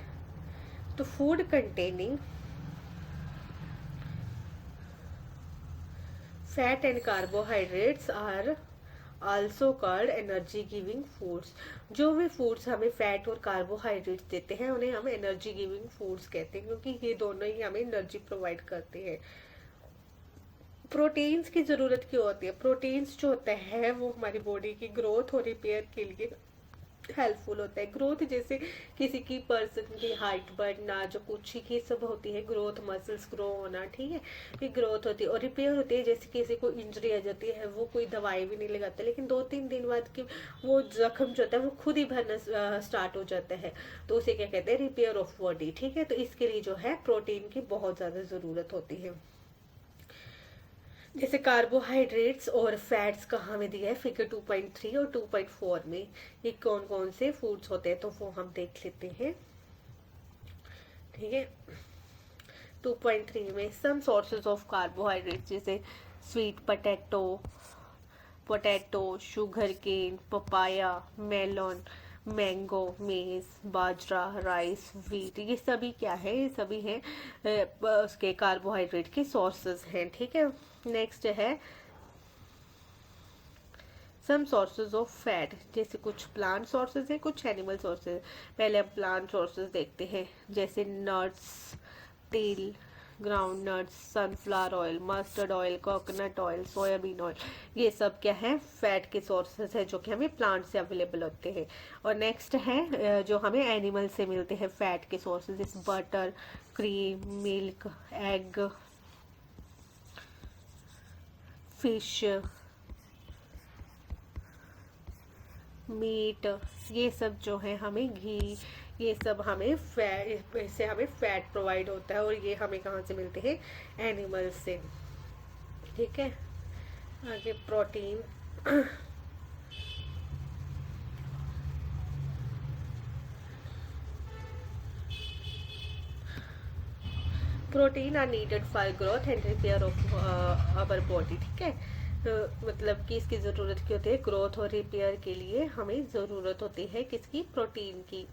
तो food containing fat and carbohydrates are also called energy giving foods. जो भी फूड्स हमें फैट और कार्बोहाइड्रेट्स देते हैं उन्हें हम एनर्जी गिविंग फूड्स कहते हैं, क्योंकि ये दोनों ही हमें एनर्जी प्रोवाइड करते हैं। प्रोटीन्स की जरूरत क्यों होती है? प्रोटीन्स जो होता है वो हमारी बॉडी की ग्रोथ और रिपेयर के लिए हेल्पफुल होता है। ग्रोथ जैसे किसी की पर्सन की हाइट बढ़ना, जो कुछ ही सब होती है ग्रोथ, मसल्स ग्रो होना, ठीक है, ये ग्रोथ होती है। और रिपेयर होती है जैसे किसी को इंजरी आ जाती है, वो कोई दवाई भी नहीं लगाता, लेकिन 2-3 दिन बाद की वो जख्म जो होता है वो खुद ही भरना स्टार्ट हो जाता है, तो उसे क्या कहते हैं, रिपेयर ऑफ बॉडी, ठीक है। तो इसके लिए जो है प्रोटीन की बहुत ज्यादा जरूरत होती है। जैसे कार्बोहाइड्रेट्स और फैट्स का हमें दिया है फिगर 2.3 और 2.4 में, ये कौन कौन से फूड्स होते हैं तो वो हम देख लेते हैं, ठीक है। 2.3 में सम सोर्सेज ऑफ कार्बोहाइड्रेट्स जैसे sweet potato, sugar cane, papaya, melon, mango, maize, bajra, rice, wheat, ये सभी क्या है, ये सभी हैं उसके कार्बोहाइड्रेट के सोर्सेज हैं, ठीक है। नेक्स्ट है सम सोर्सेज ऑफ फैट, जैसे कुछ प्लांट सोर्सेज है, कुछ एनिमल सोर्सेज। पहले हम प्लांट सोर्सेज देखते हैं, जैसे नट्स, तिल, ground nuts, sunflower oil, mustard oil, coconut oil, soybean oil, ये सब क्या है, फैट के सोर्सेज है जो कि हमें प्लांट से अवेलेबल होते हैं। और नेक्स्ट है जो हमें एनिमल से मिलते हैं फैट के सोर्सेज, जैसे butter, cream, milk, egg, fish, meat, ये सब जो है हमें घी, ये सब हमें इससे हमें फैट प्रोवाइड होता है, और ये हमें कहाँ से मिलते हैं, एनिमल से, ठीक है। आगे protein protein are needed for growth and repair of our body, ठीक है। मतलब कि इसकी ज़रूरत क्या होती है, ग्रोथ और रिपेयर के लिए हमें ज़रूरत होती है किसकी, प्रोटीन की।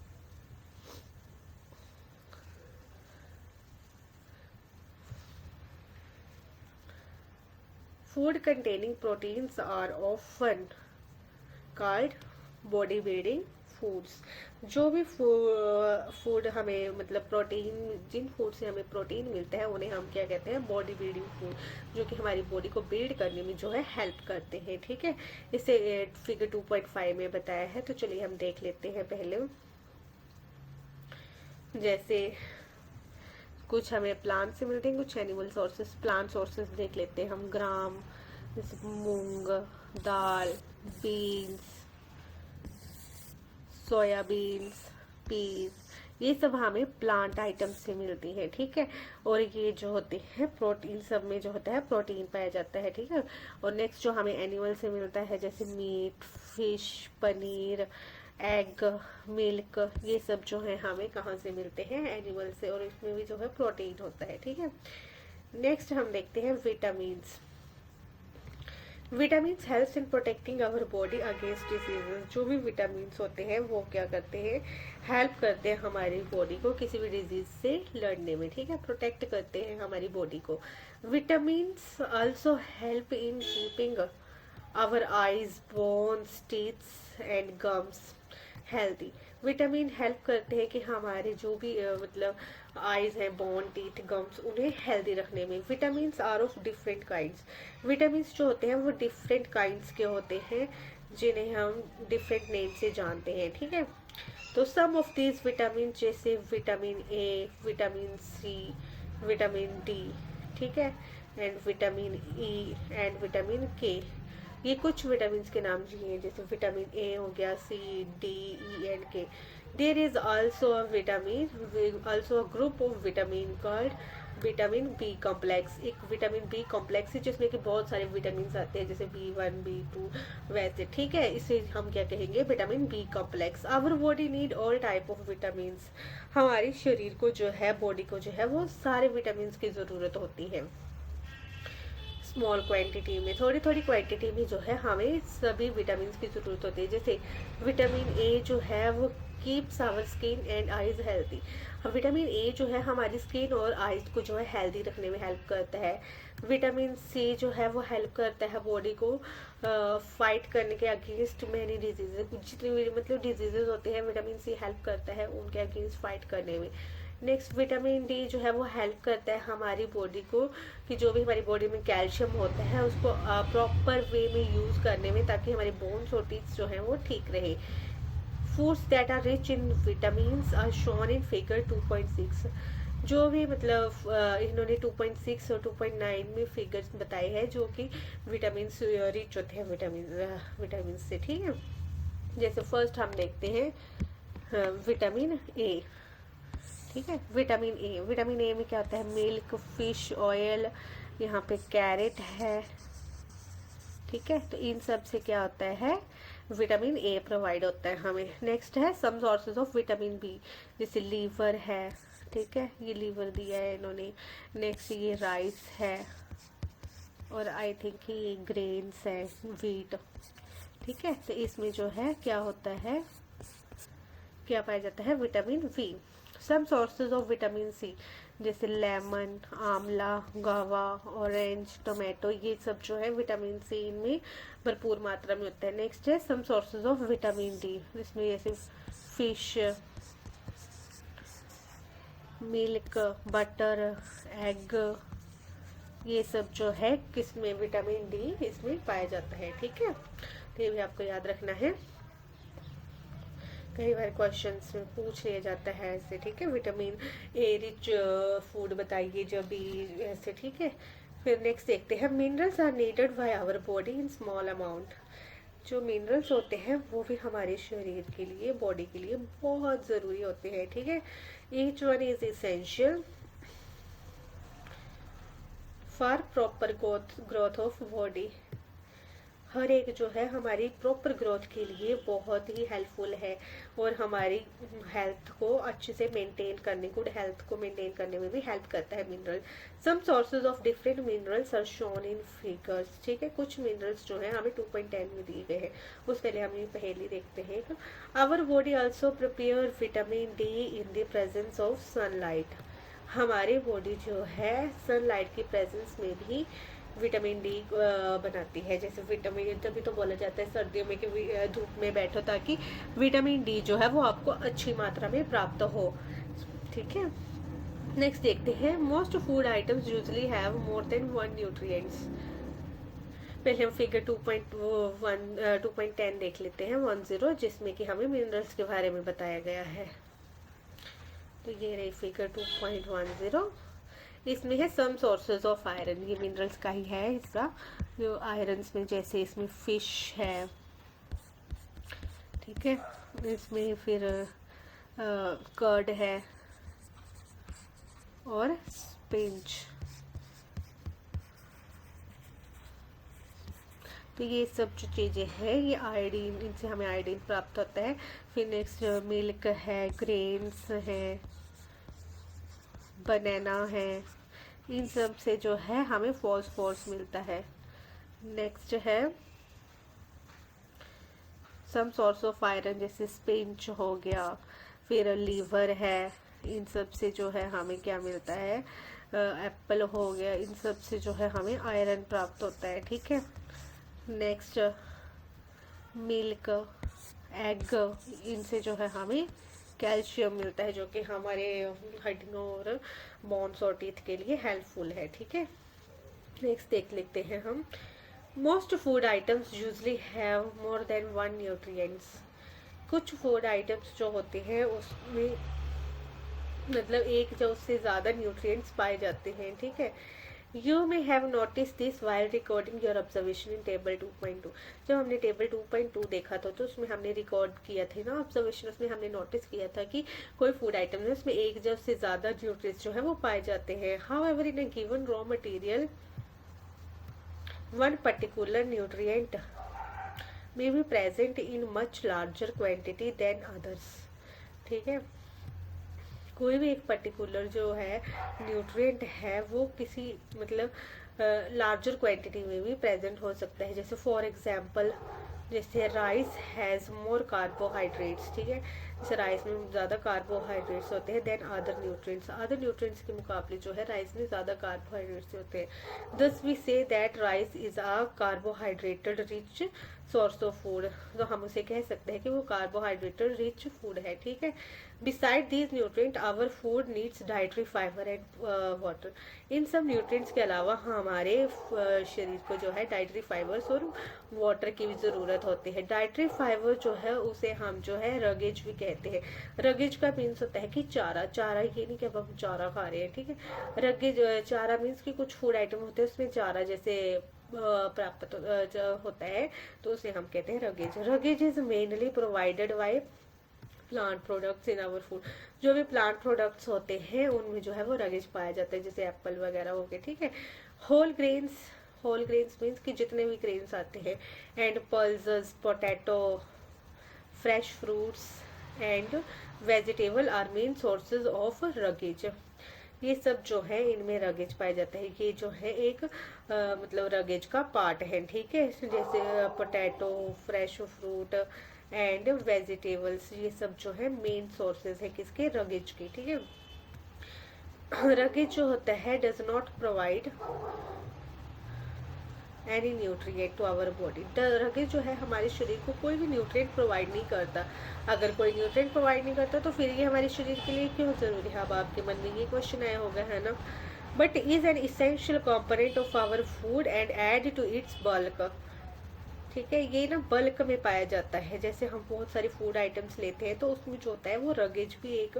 Food containing proteins are often called body building foods. जो भी फूड हमें मतलब प्रोटीन, जिन फूड से हमें प्रोटीन मिलता है उन्हें हम क्या कहते हैं, बॉडी बिल्डिंग फूड, जो कि हमारी बॉडी को बिल्ड करने में जो है हेल्प करते हैं, ठीक है। इसे फिगर 2.5 में बताया है, तो चलिए हम देख लेते हैं पहले। जैसे कुछ हमें प्लांट से मिलते हैं, कुछ एनिमल सोर्सेस। प्लांट सोर्सेस देख लेते हैं हम, ग्राम, जैसे मूंग दाल, बीन्स, सोयाबीन्स, पीस, ये सब हमें प्लांट आइटम से मिलती है, ठीक है। और ये जो होते हैं प्रोटीन, सब में जो होता है प्रोटीन पाया जाता है, ठीक है। और नेक्स्ट जो हमें एनिमल से मिलता है, जैसे meat, fish, paneer, egg, milk, ये सब जो है हमें कहाँ से मिलते हैं, एनिमल से, और इसमें भी जो है प्रोटीन होता है, ठीक है। नेक्स्ट हम देखते हैं vitamins. Vitamins helps in protecting our body against diseases. जो भी विटामिन्स होते हैं वो क्या करते हैं, हेल्प करते हैं हमारी बॉडी को किसी भी डिजीज से लड़ने में, ठीक है, प्रोटेक्ट करते हैं हमारी बॉडी को। Vitamins also help in keeping our eyes, bones, teeths and gums healthy. Vitamin help करते हैं कि हमारे जो भी मतलब आईज है, बोन, टीथ, गम्स, उन्हें हेल्दी रखने में। Vitamin are of different kinds. Vitamin जो होते हैं वो डिफरेंट काइंड्स के होते हैं, जिन्हें हम डिफरेंट नेम से जानते हैं, ठीक है। तो सम ऑफ दीज विटामिन जैसे vitamin A, vitamin C, vitamin D, ठीक है, and vitamin E and vitamin K, ये कुछ विटामिन के नाम दिए, जैसे विटामिन ए हो गया, C, D, E and K. There is also a vitamin, also a group of vitamin called vitamin B complex. एक विटामिन बी कॉम्प्लेक्स है जिसमें कि बहुत सारे विटामिन आते हैं, जैसे B1, B2 वैसे, ठीक है। इसे हम क्या कहेंगे, vitamin B complex. Our body need all type of vitamin. हमारे शरीर को जो है, बॉडी को जो है, वो सारे विटामिन की ज़रूरत होती है। स्मॉल क्वांटिटी में, थोड़ी थोड़ी क्वांटिटी में जो है हमें सभी विटामिन की ज़रूरत होती है। जैसे विटामिन ए जो है वो keeps our skin and eyes healthy. Vitamin A जो है हमारी स्किन और आईज को जो है हेल्दी रखने में हेल्प करता है। विटामिन सी जो है वो हेल्प करता है बॉडी को फाइट करने के अगेंस्ट मैनी डिजीजेज। जितनी भी मतलब डिजीजेज होते हैं, विटामिन सी हेल्प करता है उनके अगेंस्ट फाइट करने में। नेक्स्ट विटामिन डी जो है वो हेल्प करता है हमारी बॉडी को कि जो भी हमारी बॉडी में कैल्शियम होता है उसको प्रॉपर वे में यूज़ करने में, ताकि हमारे बोन्स और टीथ जो हैं वो ठीक रहे। Foods that are rich in vitamins are shown in figure 2.6। जो भी मतलब इन्होंने 2.6 और 2.9 में फिगर्स बताए हैं जो कि विटामिन रिच होते हैं विटामिन से, ठीक है। जैसे फर्स्ट हम देखते हैं विटामिन ए, ठीक है। विटामिन ए में क्या होता है, मिल्क, फिश ऑयल, यहाँ पे कैरेट है, ठीक है। तो इन सब से क्या होता है, विटामिन ए प्रोवाइड होता है हमें। नेक्स्ट है some sources of vitamin B, जैसे लीवर है, ठीक है, ये लीवर दिया है इन्होंने। नेक्स्ट ये राइस है, और आई थिंक ये ग्रेन्स है, वीट, ठीक है। तो इसमें जो है क्या होता है, क्या पाया जाता है, vitamin B. Some sources of vitamin C, जैसे लेमन, आंवला, गावा, ऑरेंज, टोमेटो, ये सब जो है विटामिन सी इनमें भरपूर मात्रा में होता है। नेक्स्ट है some sources of vitamin D, जिसमें जैसे फिश, मिल्क, बटर, एग, ये सब जो है किसमें, विटामिन डी इसमें पाया जाता है, ठीक है। तो ये भी आपको याद रखना है, कई बार क्वेश्चंस में पूछ लिया जाता है ऐसे, ठीक है। विटामिन ए रिच फूड बताइए जब भी ऐसे, ठीक है। फिर नेक्स्ट देखते हैं minerals are needed by our body in small amount. जो मिनरल्स होते हैं वो भी हमारे शरीर के लिए, बॉडी के लिए बहुत ज़रूरी होते हैं, ठीक है। Each one is essential for proper growth of body. हर एक जो है हमारी प्रॉपर ग्रोथ के लिए बहुत ही हेल्पफुल है, और हमारी हेल्थ को अच्छे से मेंटेन करने, गुड हेल्थ को मेंटेन करने में भी हेल्प करता है mineral. Some sources of different minerals are shown in figures, ठीक है। कुछ मिनरल्स जो है हमें 2.10 में दिए गए हैं, उस पहले हम ये पहले देखते हैं। Our body also prepare vitamin D in the presence of sunlight. हमारी बॉडी जो है सनलाइट की प्रेजेंस में भी विटामिन डी बनाती है। जैसे विटामिन, तभी तो बोला जाता है सर्दियों में कि धूप में बैठो ताकि विटामिन डी जो है वो आपको अच्छी मात्रा में प्राप्त हो, ठीक है। नेक्स्ट देखते हैं most food items usually have more than 1 nutrients. पहले हम फिगर 2.10 देख लेते हैं, 10, जिसमें कि हमें मिनरल्स के बारे में बताया गया है। तो ये रही फिगर 2.10, इसमें है सम सोर्सेज ऑफ आयरन, ये मिनरल्स का ही है हिस्सा। जो आयरन्स में जैसे इसमें फिश है, ठीक है, इसमें फिर कर्ड है और स्पिंच। तो ये सब जो चीज़ें हैं ये आयोडीन, इनसे हमें आयोडीन प्राप्त होता है। फिर नेक्स्ट मिल्क है, ग्रेन्स है, बनाना है, इन सब से जो है हमें फॉस्फोरस मिलता है। नेक्स्ट है सम सोर्स ऑफ आयरन, जैसे स्पिंच हो गया, फिर लीवर है, इन सब से जो है हमें क्या मिलता है, एप्पल हो गया, इन सब से जो है हमें आयरन प्राप्त होता है, ठीक है। नेक्स्ट मिल्क, एग, इनसे जो है हमें कैल्शियम मिलता है जो कि हमारे हड्डियों और बोन्स और टीथ के लिए हेल्पफुल है। ठीक है, नेक्स्ट देख लेते हैं हम। Most food items usually have more than one nutrients. कुछ फूड आइटम्स जो होते हैं उसमें मतलब एक या उससे ज़्यादा न्यूट्रिएंट्स पाए जाते हैं। ठीक है, you may have notice this while recording your observation in table 2.2। जब हमने टेबल 2.2 देखा था तो उसमें हमने रिकॉर्ड किया था ना ऑब्जर्वेशन, उसमें हमने नोटिस किया था कि कोई फूड आइटम है उसमें एक या उससे ज़्यादा न्यूट्रिएंट्स जो है वो पाए जाते हैं। How ever in a given raw material one particular nutrient may be present in much larger quantity than others। ठीक है, कोई भी एक पर्टिकुलर जो है न्यूट्रिएंट है वो किसी मतलब लार्जर क्वांटिटी में भी प्रेजेंट हो सकता है। जैसे फॉर एग्जांपल, जैसे राइस हैज़ मोर कार्बोहाइड्रेट्स। ठीक है, जैसे राइस में ज़्यादा कार्बोहाइड्रेट्स होते हैं देन अदर न्यूट्रिएंट्स के मुकाबले जो है राइस में ज़्यादा कार्बोहाइड्रेट्स होते हैं। Thus we see that rice is a carbohydrated rich source of food. तो हम उसे कह सकते हैं कि वो कार्बोहाइड्रेटेड रिच फूड है। ठीक है, beside these nutrient our food needs dietary fibre and water. इन सब न्यूट्रिएंट्स के अलावा हमारे शरीर को जो है डाइटरी फाइबर्स और वाटर की भी ज़रूरत होती है। डाइटरी फाइबर जो है उसे हम जो है रगेज भी कहते हैं। रगेज का मीन्स होता है कि चारा। चारा ये नहीं कि अब हम चारा खा रहे हैं। ठीक है, रगेज चारा मीन्स कि कुछ फूड आइटम होते हैं उसमें चारा जैसे प्राप्त होता है तो उसे हम कहते हैं roughage. Roughage is mainly provided by plant products in our food. जो भी प्लांट प्रोडक्ट्स होते हैं उनमें जो है वो रगेज पाया जाता है, जैसे एप्पल वगैरह हो गए। ठीक है, होल ग्रेन्स मीन्स कि जितने भी ग्रेन्स आते हैं, and pulses, potato, fresh fruits and vegetable are main sources of roughage. ये सब जो है इनमें रगेज पाया जाता है। ये जो है एक मतलब रगेज का पार्ट है। ठीक है, जैसे potato, fresh fruit and vegetables, ये सब जो है मेन सोर्सेज है किसके, रगेज के। ठीक है, रगेज जो होता है does not provide any nutrient to our body. Roughage जो है हमारे शरीर को कोई भी न्यूट्रिएंट प्रोवाइड नहीं करता। अगर कोई न्यूट्रिएंट प्रोवाइड नहीं करता तो फिर ये हमारे शरीर के लिए क्यों ज़रूरी है? अब आपके मन में ये क्वेश्चन आया होगा, है ना। But is an essential component of our food and add to its bulk. ठीक है, ये ना बल्क में पाया जाता है। जैसे हम बहुत सारी फूड आइटम्स लेते हैं तो उसमें जो होता है वो रगेज भी एक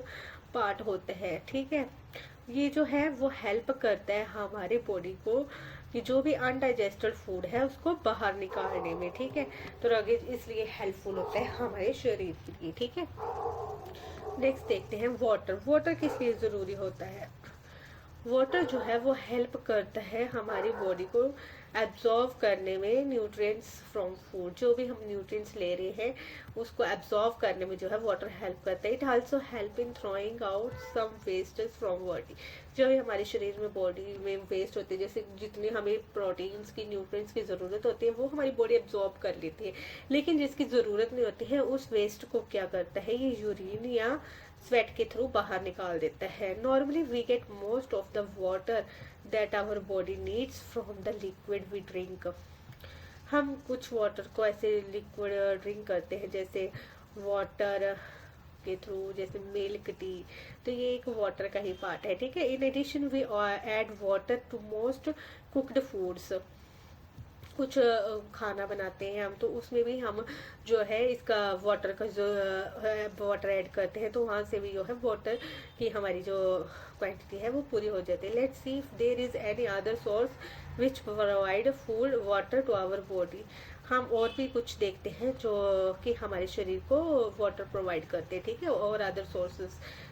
पार्ट होता है। ठीक है, ये जो है वो हेल्प करता है हमारे बॉडी को कि जो भी अनडाइजेस्टेड फूड है उसको बाहर निकालने में। ठीक है, तो रगेज इसलिए हेल्पफुल होता है हमारे शरीर के लिए। ठीक है, नेक्स्ट देखते हैं वाटर। वाटर किस लिए ज़रूरी होता है? वाटर जो है वो हेल्प करता है हमारी बॉडी को एब्जॉर्व करने में न्यूट्रिएंट्स फ्रॉम फूड। जो भी हम न्यूट्रिएंट्स ले रहे हैं उसको एब्जॉर्व करने में जो है वाटर हेल्प करता है। It also help in throwing out some wastage from body. जो भी हमारे शरीर में बॉडी में वेस्ट होते हैं, जैसे जितने हमें प्रोटीन्स की न्यूट्रिएंट्स की ज़रूरत होती है वो हमारी बॉडी एब्जॉर्ब कर लेती है, लेकिन जिसकी ज़रूरत नहीं होती है उस वेस्ट को क्या करता है, ये यूरिन या स्वेट के थ्रू बाहर निकाल देता है। Normally we get most of the water that our body needs from the liquid we drink. हम कुछ वाटर को ऐसे लिक्विड ड्रिंक करते हैं जैसे वाटर के थ्रू, जैसे मिल्क टी, तो ये एक वाटर का ही पार्ट है। ठीक है, in addition we add water to most cooked foods. कुछ खाना बनाते हैं हम तो उसमें भी हम जो है इसका वाटर का जो वाटर ऐड करते हैं, तो वहाँ से भी जो है वाटर की हमारी जो क्वांटिटी है वो पूरी हो जाती है। Let's see if there is any other source which provide food water to our body. हम और भी कुछ देखते हैं जो कि हमारे शरीर को वाटर प्रोवाइड करते हैं। ठीक है, और अदर सोर्सेज।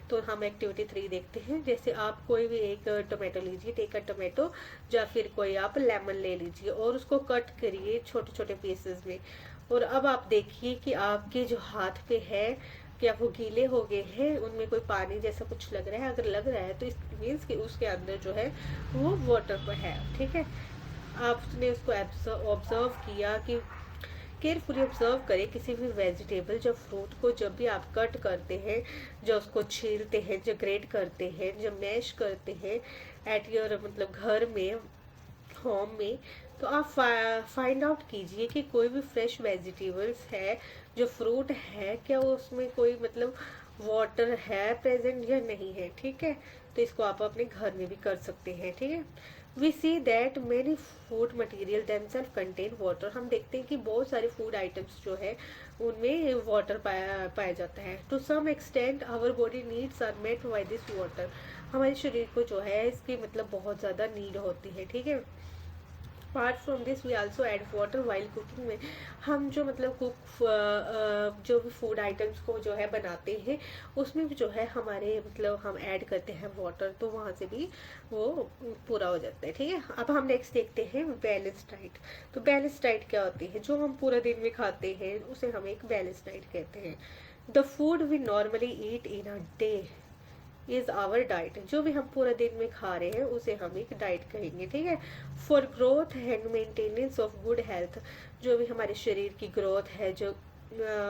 तो हम एक्टिविटी 3 देखते हैं। जैसे आप कोई भी एक टोमेटो लीजिए, टेक अ टोमेटो, या फिर कोई आप लेमन ले लीजिए और उसको कट करिए छोटे छोटे पीसेस में। और अब आप देखिए कि आपके जो हाथ पे है क्या वो गीले हो गए हैं, उनमें कोई पानी जैसा कुछ लग रहा है। अगर लग रहा है तो इस मीन्स कि उसके अंदर जो है वो वाटर पर है। ठीक है, आपने उसको ऑब्जर्व किया कि केयरफुली ऑब्जर्व करें किसी भी वेजिटेबल, जब फ्रूट को जब भी आप कट करते हैं, जो उसको छीलते हैं, जो ग्रेट करते हैं, जो मैश करते हैं एट योर मतलब घर में, होम में, तो आप फाइंड आउट कीजिए कि कोई भी फ्रेश वेजिटेबल्स है जो फ्रूट है क्या उसमें कोई मतलब वाटर है प्रेजेंट या नहीं है, ठीक है। तो इसको आप अपने घर में भी कर सकते हैं, ठीक है। We see that many food material themselves contain water, हम देखते हैं कि बहुत सारे फूड आइटम्स जो है उनमें वाटर पाया जाता है। To some extent our body needs are met by this water, हमारे शरीर को जो है इसकी मतलब बहुत ज़्यादा नीड होती है, ठीक है। Apart from this we also add water while cooking में, हम जो मतलब जो भी फूड आइटम्स को जो है बनाते हैं उसमें भी जो है हमारे मतलब हम ऐड करते हैं वाटर, तो वहाँ से भी वो पूरा हो जाता है, ठीक है। अब हम नेक्स्ट देखते हैं बैलेंस डाइट। तो बैलेंस डाइट क्या होती है, जो हम पूरा दिन में खाते हैं उसे हम एक बैलेंस डाइट कहते हैं। The food we normally eat in a day is our diet, जो भी हम पूरा दिन में खा रहे हैं उसे हम एक डाइट कहेंगे, ठीक है। For growth and maintenance of good health, जो भी हमारे शरीर की ग्रोथ है, जो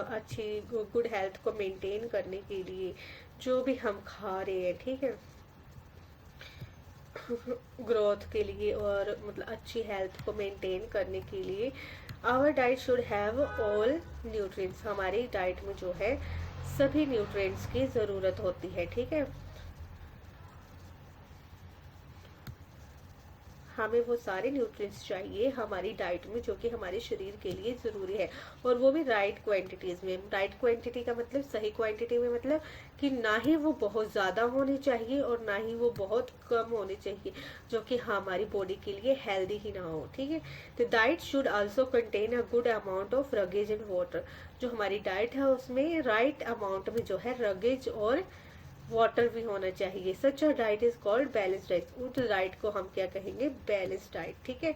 अच्छी गुड हेल्थ को मेंटेन करने के लिए जो भी हम खा रहे हैं, ठीक है, ग्रोथ के लिए और मतलब अच्छी हेल्थ को मेंटेन करने के लिए our diet should have all nutrients, हमारी डाइट में जो है सभी न्यूट्रिएंट्स की ज़रूरत होती है, ठीक है। हमें वो सारे न्यूट्रिएंट्स चाहिए हमारी डाइट में जो कि हमारे शरीर के लिए ज़रूरी है, और वो भी राइट क्वांटिटीज़ में। राइट क्वांटिटी का मतलब सही क्वांटिटी में, मतलब कि ना ही वो बहुत ज़्यादा होनी चाहिए और ना ही वो बहुत कम होनी चाहिए, जो कि हमारी बॉडी के लिए हेल्दी ही ना हो, ठीक है। The diet should also contain a good amount of roughage and water, जो हमारी डाइट है उसमें राइट अमाउंट में जो है रगेज और वाटर भी होना चाहिए। Such a diet is called balance diet, उस डाइट को हम क्या कहेंगे, बैलेंस डाइट, ठीक है।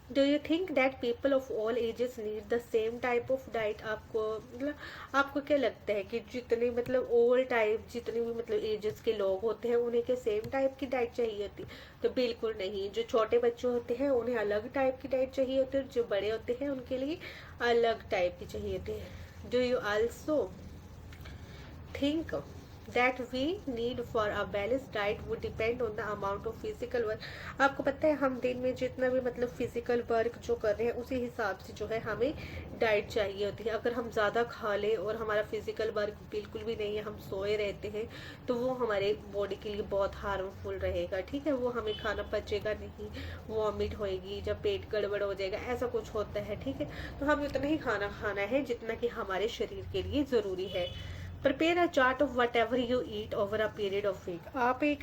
Do you think that people of all ages need the same type of diet, आपको मतलब आपको क्या लगता है कि जितने मतलब ऑल टाइप जितने भी मतलब एजेस के लोग होते हैं उन्हें क्या सेम टाइप की डाइट चाहिए होती? तो बिल्कुल नहीं, जो छोटे बच्चे होते हैं उन्हें अलग टाइप की डाइट चाहिए होती है, जो बड़े होते हैं उनके लिए अलग टाइप की चाहिए होती है। Do you also think that we need for a balanced diet would depend on the amount of physical work, आपको पता है हम दिन में जितना भी मतलब फिजिकल वर्क जो कर रहे हैं उसी हिसाब से जो है हमें डाइट चाहिए होती है। अगर हम ज़्यादा खा लें और हमारा फिजिकल वर्क बिल्कुल भी नहीं है, हम सोए रहते हैं, तो वो हमारे बॉडी के लिए बहुत हार्मफुल रहेगा, ठीक है। वो हमें खाना पचेगा नहीं, वॉमिट होएगी, जब पेट गड़बड़ हो जाएगा, ऐसा कुछ होता है, ठीक है। तो हमें उतना ही खाना खाना है जितना कि हमारे शरीर के लिए ज़रूरी है। Prepare a chart of whatever you eat over a period of week, आप एक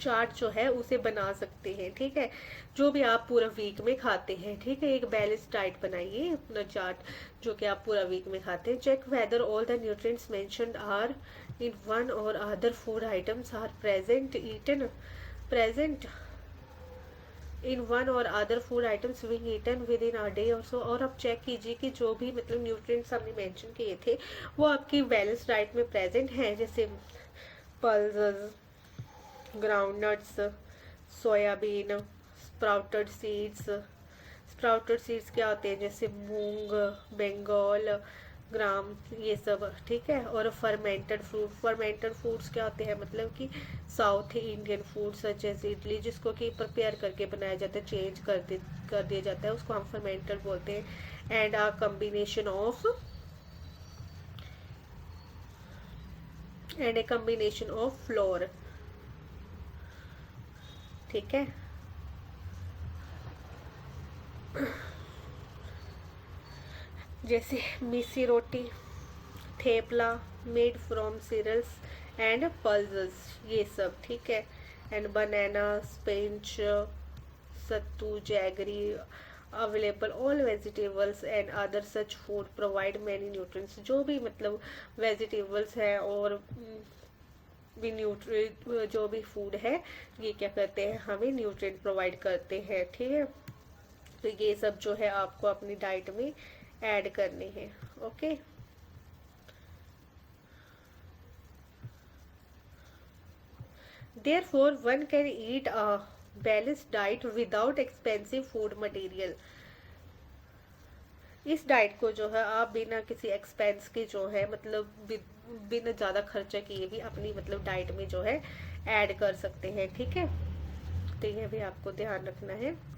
चार्ट जो है उसे बना सकते हैं, ठीक है, जो भी आप पूरा वीक में खाते हैं, ठीक है। एक बैलेंस डाइट बनाइए अपना चार्ट जो कि आप पूरा वीक में खाते हैं। Check whether all the nutrients mentioned are in one or other food items are present in one or other food items being eaten within a day or so, और आप check कीजिए कि जो भी मतलब न्यूट्रिएंट्स हमने mention किए थे वो आपकी बैलेंस डाइट में प्रेजेंट हैं, जैसे pulses, groundnuts, soybean, sprouted seeds. Sprouted seeds क्या होते हैं, जैसे मूंग, बंगाल ग्राम, ये सब, ठीक है। और फर्मेंटेड फूड्स क्या होते हैं, मतलब कि south Indian food such as idli, जिसको कि प्रिपेयर करके बनाया जाता है, चेंज कर दिया जाता है, उसको हम फर्मेंटेड बोलते हैं। And a combination of flour, ठीक है। जैसे missi roti, thepla made from cereals and pulses, ये सब, ठीक है। And banana, spinach, sattu, jaggery, available all vegetables and other such food provide many nutrients, जो भी मतलब वेजिटेबल्स है और भी न्यूट्रिएंट जो भी फूड है ये क्या करते हैं, हमें न्यूट्रिएंट प्रोवाइड करते हैं, ठीक है। तो ये सब जो है आपको अपनी डाइट में ऐड करने हैं, okay. Therefore, one can eat a balanced diet without expensive food material. इस डाइट को जो है आप बिना किसी एक्सपेंस के जो है मतलब बिना ज़्यादा खर्चा किए भी अपनी मतलब डाइट में जो है ऐड कर सकते हैं, ठीक है। तो यह भी आपको ध्यान रखना है।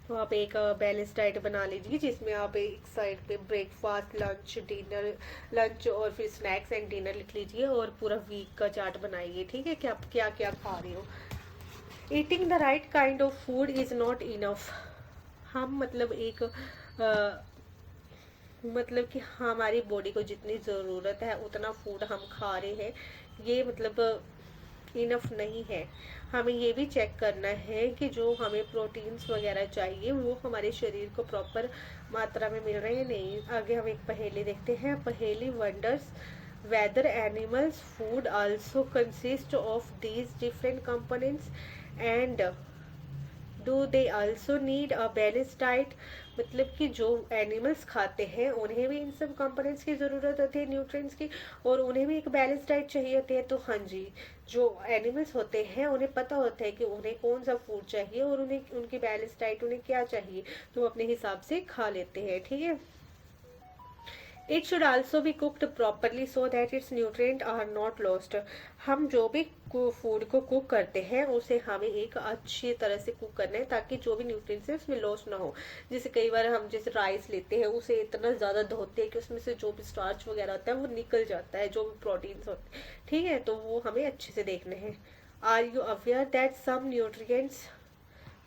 तो आप एक बैलेंस डाइट बना लीजिए, जिसमें आप एक साइड पे ब्रेकफास्ट, लंच, डिनर, लंच और फिर स्नैक्स एंड डिनर लिख लीजिए, और पूरा वीक का चार्ट बनाइए, ठीक है, कि आप क्या क्या खा रहे हो। Eating the right kind of food is not enough. हम मतलब एक मतलब कि हमारी बॉडी को जितनी ज़रूरत है उतना फूड हम खा रहे हैं, ये मतलब इनफ नहीं है। हमें ये भी चेक करना है कि जो हमें प्रोटीन्स वगैरह चाहिए वो हमारे शरीर को प्रॉपर मात्रा में मिल रहे हैं नहीं। आगे हम एक पहेली देखते हैं। Paheli wonders whether animals food also consist of these different components and do they also need a balance diet. मतलब कि जो एनिमल्स खाते हैं उन्हें भी इन सब कंपोनेंट्स की ज़रूरत होती है, न्यूट्रिएंट्स की, और उन्हें भी एक बैलेंस डाइट चाहिए होती है। तो हाँ जी, जो एनिमल्स होते हैं उन्हें पता होता है कि उन्हें कौन सा फूड चाहिए और उन्हें उनकी बैलेंस डाइट उन्हें क्या चाहिए, तो वो अपने हिसाब से खा लेते हैं, ठीक है। It should also be cooked properly so that its nutrient are not lost. हम जो भी फूड को कुक करते हैं उसे हमें एक अच्छी तरह से कुक करना है, ताकि जो भी न्यूट्रिएंट्स है उसमें लॉस ना हो। जैसे कई बार हम जैसे राइस लेते हैं, उसे इतना ज़्यादा धोते हैं कि उसमें से जो भी स्टार्च वगैरह होता है वो निकल जाता है, जो भी प्रोटीन्स होते हैं, ठीक है। तो वो हमें अच्छे से देखने हैं। Are you aware that some nutrients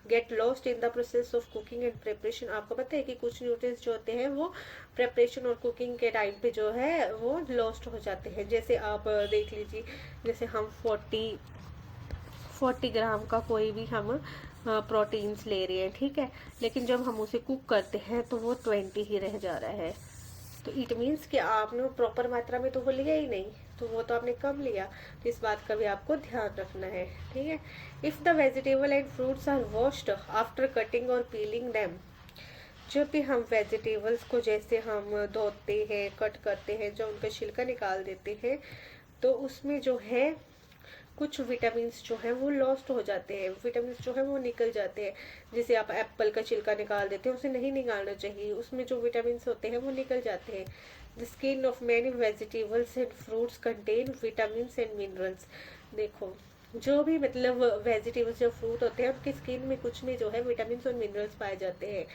get lost in the process of cooking and preparation. आपको पता है कि कुछ न्यूट्रिएंट्स जो होते हैं वो प्रिपरेशन और कुकिंग के टाइम पे जो है वो लॉस्ट हो जाते हैं। जैसे आप देख लीजिए, जैसे हम 40 ग्राम का कोई भी हम प्रोटीन्स ले रहे हैं, ठीक है, लेकिन जब हम उसे कुक करते हैं तो वो 20 ही रह जा रहा है। तो इट मीन्स कि आपने प्रॉपर मात्रा में तो वो लिया ही नहीं, तो वो तो आपने कम लिया। तो इस बात का भी आपको ध्यान रखना है, ठीक है। If the vegetable and fruits are washed after cutting और पीलिंग दैम। जब भी हम वेजिटेबल्स को जैसे हम धोते हैं, कट करते हैं, जो उनका छिलका निकाल देते हैं, तो उसमें जो है कुछ विटामिन्स जो है वो लॉस्ट हो जाते हैं, विटामिन्स जो है वो निकल जाते हैं। जैसे आप एप्पल का छिलका निकाल देते हैं, उसे नहीं निकालना चाहिए, उसमें जो विटामिन्स होते हैं वो निकल जाते हैं। The skin of many vegetables and fruits contain vitamins and minerals. देखो, जो भी मतलब वेजिटेबल्स या फ्रूट होते हैं उनकी स्किन में कुछ में जो है विटामिन्स और मिनरल्स पाए जाते हैं।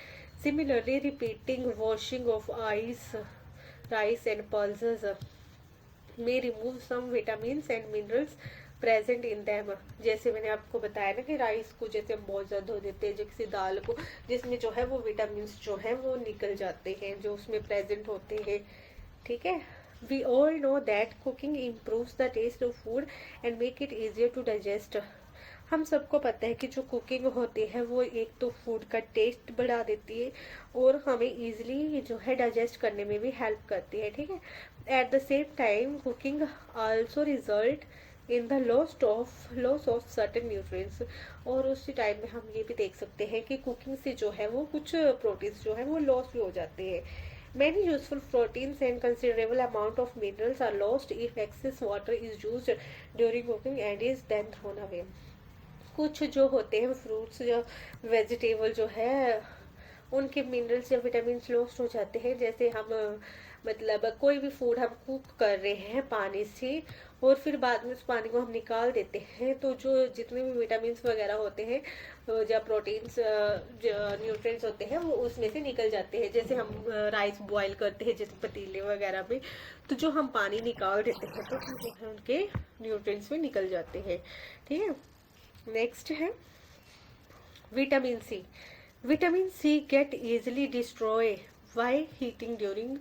Similarly repeating washing of ice rice and pulses may remove some vitamins and minerals present in them. जैसे मैंने आपको बताया ना कि राइस को जैसे हम बहुत ज़्यादा धो देते हैं, जैसे दाल को, जिसमें जो है वो विटामिन जो है वो निकल जाते हैं जो उसमें प्रेजेंट होते हैं, ठीक है। We all know that cooking improves the taste of food and make it easier to digest. हम सबको पता है कि जो कुकिंग होती है वो एक तो फूड का टेस्ट बढ़ा देती है और हमें इजीली जो है डाइजेस्ट करने में भी हेल्प करती है, ठीक है। At the same time cooking also result in the loss of certain nutrients. और उसी टाइम में हम ये भी देख सकते हैं कि कुकिंग से जो है वो कुछ प्रोटीन्स जो है वो लॉस भी हो जाते हैं। Many useful proteins and considerable amount of minerals are lost if excess water is used during cooking and is then thrown away. कुछ जो होते हैं फ्रूट्स या वेजिटेबल जो है उनके मिनरल्स या विटामिन लॉस्ट हो जाते हैं। जैसे हम मतलब कोई भी फूड हम कुक कर रहे हैं पानी से और फिर बाद में उस पानी को हम निकाल देते हैं, तो जो जितने भी विटामिन वगैरह होते हैं या प्रोटीन्स न्यूट्रिएंट्स होते हैं वो उसमें से निकल जाते हैं। जैसे हम राइस बॉईल करते हैं जैसे पतीले वगैरह में, तो जो हम पानी निकाल देते हैं तो उनके न्यूट्रिएंट्स में निकल जाते हैं, ठीक है। नेक्स्ट है vitamin C. Vitamin C get easily destroy by heating during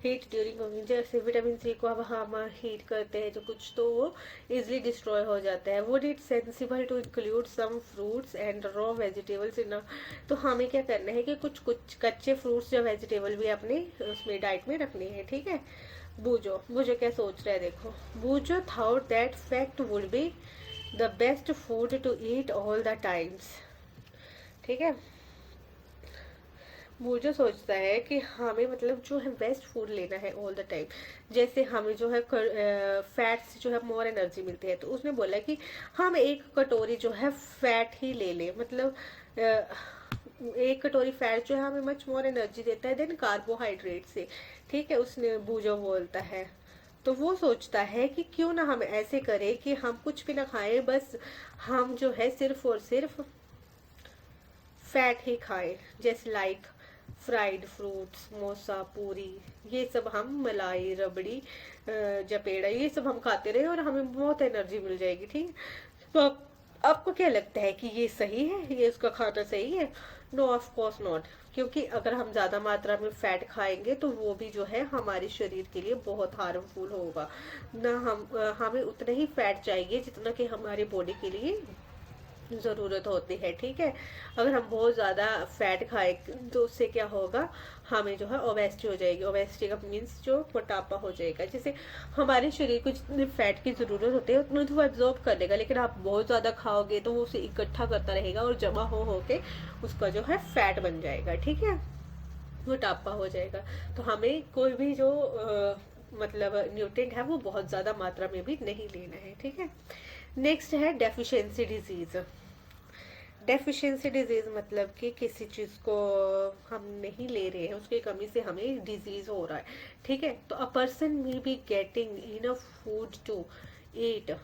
cooking. जैसे विटामिन सी को अब हम हीट करते हैं जो कुछ, तो वो इजिली डिस्ट्रॉय हो जाता है। Would it sensible to include some fruits and raw vegetables in. तो हमें क्या करना है कि कुछ कुछ कच्चे फ्रूट्स या वेजिटेबल भी अपने उसमें डाइट में रखने हैं, ठीक है। बूजो क्या सोच रहा है, देखो। Boojho thought that fact would be the best food to eat all the times, ठीक है। मुझे सोचता है कि हमें मतलब जो है बेस्ट फूड लेना है ऑल द टाइम। जैसे हमें जो है फैट से जो है मोर एनर्जी मिलती है, तो उसने बोला कि हम एक कटोरी जो है फैट ही ले लें, मतलब एक कटोरी फैट जो है हमें मच मोर एनर्जी देता है देन कार्बोहाइड्रेट से, ठीक है। उसने बूजो बोलता है तो वो सोचता है कि क्यों ना हम ऐसे करें कि हम कुछ भी ना खाएं, बस हम जो है सिर्फ और सिर्फ फैट ही खाएं, जैसे लाइक फ्राइड फ्रूट्स, समोसा, पूरी, ये सब हम, मलाई, रबड़ी, जपेड़ा, ये सब हम खाते रहे और हमें बहुत एनर्जी मिल जाएगी, ठीक। तो आपको क्या लगता है कि ये सही है, ये उसका खाना सही है? No, of course not. क्योंकि अगर हम ज़्यादा मात्रा में फैट खाएंगे तो वो भी जो है हमारे शरीर के लिए बहुत हार्मफुल होगा ना। हमें उतना ही फैट चाहिए जितना कि हमारी बॉडी के लिए ज़रूरत होती है, ठीक है। अगर हम बहुत ज़्यादा फैट खाए तो उससे क्या होगा, हमें जो है ओबेसिटी हो जाएगी। ओबेसिटी का मीन्स जो मोटापा हो जाएगा। जैसे हमारे शरीर को जितने फैट की ज़रूरत होती है उतना तो वो एब्जॉर्ब कर लेगा, लेकिन आप बहुत ज़्यादा खाओगे तो वो उसे इकट्ठा करता रहेगा और जमा हो के उसका जो है फैट बन जाएगा, ठीक है, मोटापा हो जाएगा। तो हमें कोई भी जो मतलब न्यूट्रिएंट है वो बहुत ज़्यादा मात्रा में भी नहीं लेना है, ठीक है। नेक्स्ट है डेफिशिएंसी डिजीज़। डेफिशिएंसी डिजीज मतलब कि किसी चीज़ को हम नहीं ले रहे हैं, उसकी कमी से हमें डिजीज हो रहा है, ठीक है। तो a person may be getting enough food to eat,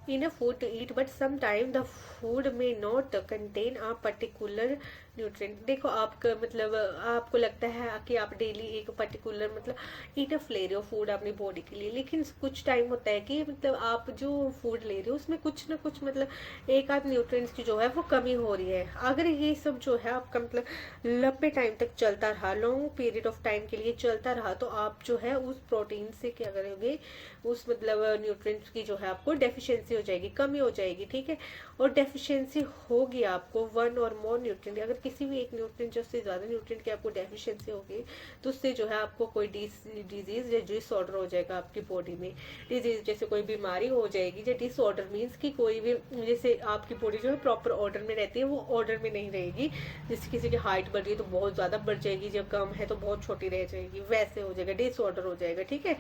enough food to eat, but sometimes the food may not contain a particular nutrient. देखो आपका मतलब आपको लगता है कि आप डेली एक पर्टिकुलर मतलब इनफ ले रहे हो फूड अपनी बॉडी के लिए, लेकिन कुछ टाइम होता है कि मतलब आप जो फूड ले रहे हो उसमें कुछ ना कुछ मतलब एक आध न्यूट्रिएंट्स की जो है वो कमी हो रही है। अगर ये सब जो है आपका मतलब लंबे टाइम तक चलता रहा, लॉन्ग पीरियड ऑफ टाइम के लिए चलता रहा, तो आप जो है उस प्रोटीन से क्या करोगे, उस मतलब न्यूट्रिएंट्स की जो है आपको डेफिशिएंसी हो जाएगी, कमी हो जाएगी, ठीक है। और डेफिशिएंसी होगी आपको वन और मोर न्यूट्रिएंट, अगर किसी भी एक न्यूट्रिएंट जो से ज़्यादा न्यूट्रिएंट की आपको डेफिशिएंसी होगी तो उससे जो है आपको कोई डिजीज या डिसऑर्डर हो जाएगा आपकी बॉडी में। डिजीज जैसे कोई बीमारी हो जाएगी, या डिसऑर्डर मीन्स कि कोई भी, जैसे आपकी बॉडी जो है प्रॉपर ऑर्डर में रहती है वो ऑर्डर में नहीं रहेगी। जैसे किसी की हाइट बढ़ रही है तो बहुत ज़्यादा बढ़ जाएगी, जब कम है तो बहुत छोटी रह जाएगी, वैसे हो जाएगा, डिसऑर्डर हो जाएगा, ठीक है।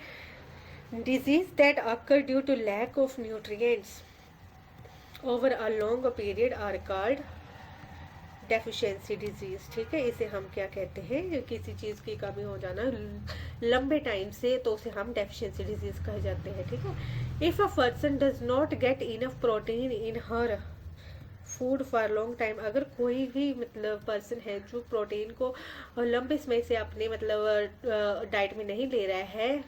Disease that occur due to lack of nutrients over a long period are called deficiency disease, ठीक है। इसे हम क्या कहते हैं, किसी चीज़ की कमी हो जाना लंबे टाइम से, तो उसे हम डेफिशिएंसी डिजीज कहे जाते हैं, ठीक है। If a person does not get enough protein in her food for long time, अगर कोई भी मतलब पर्सन है जो प्रोटीन को लंबे समय से अपने मतलब डाइट में नहीं ले रहा है,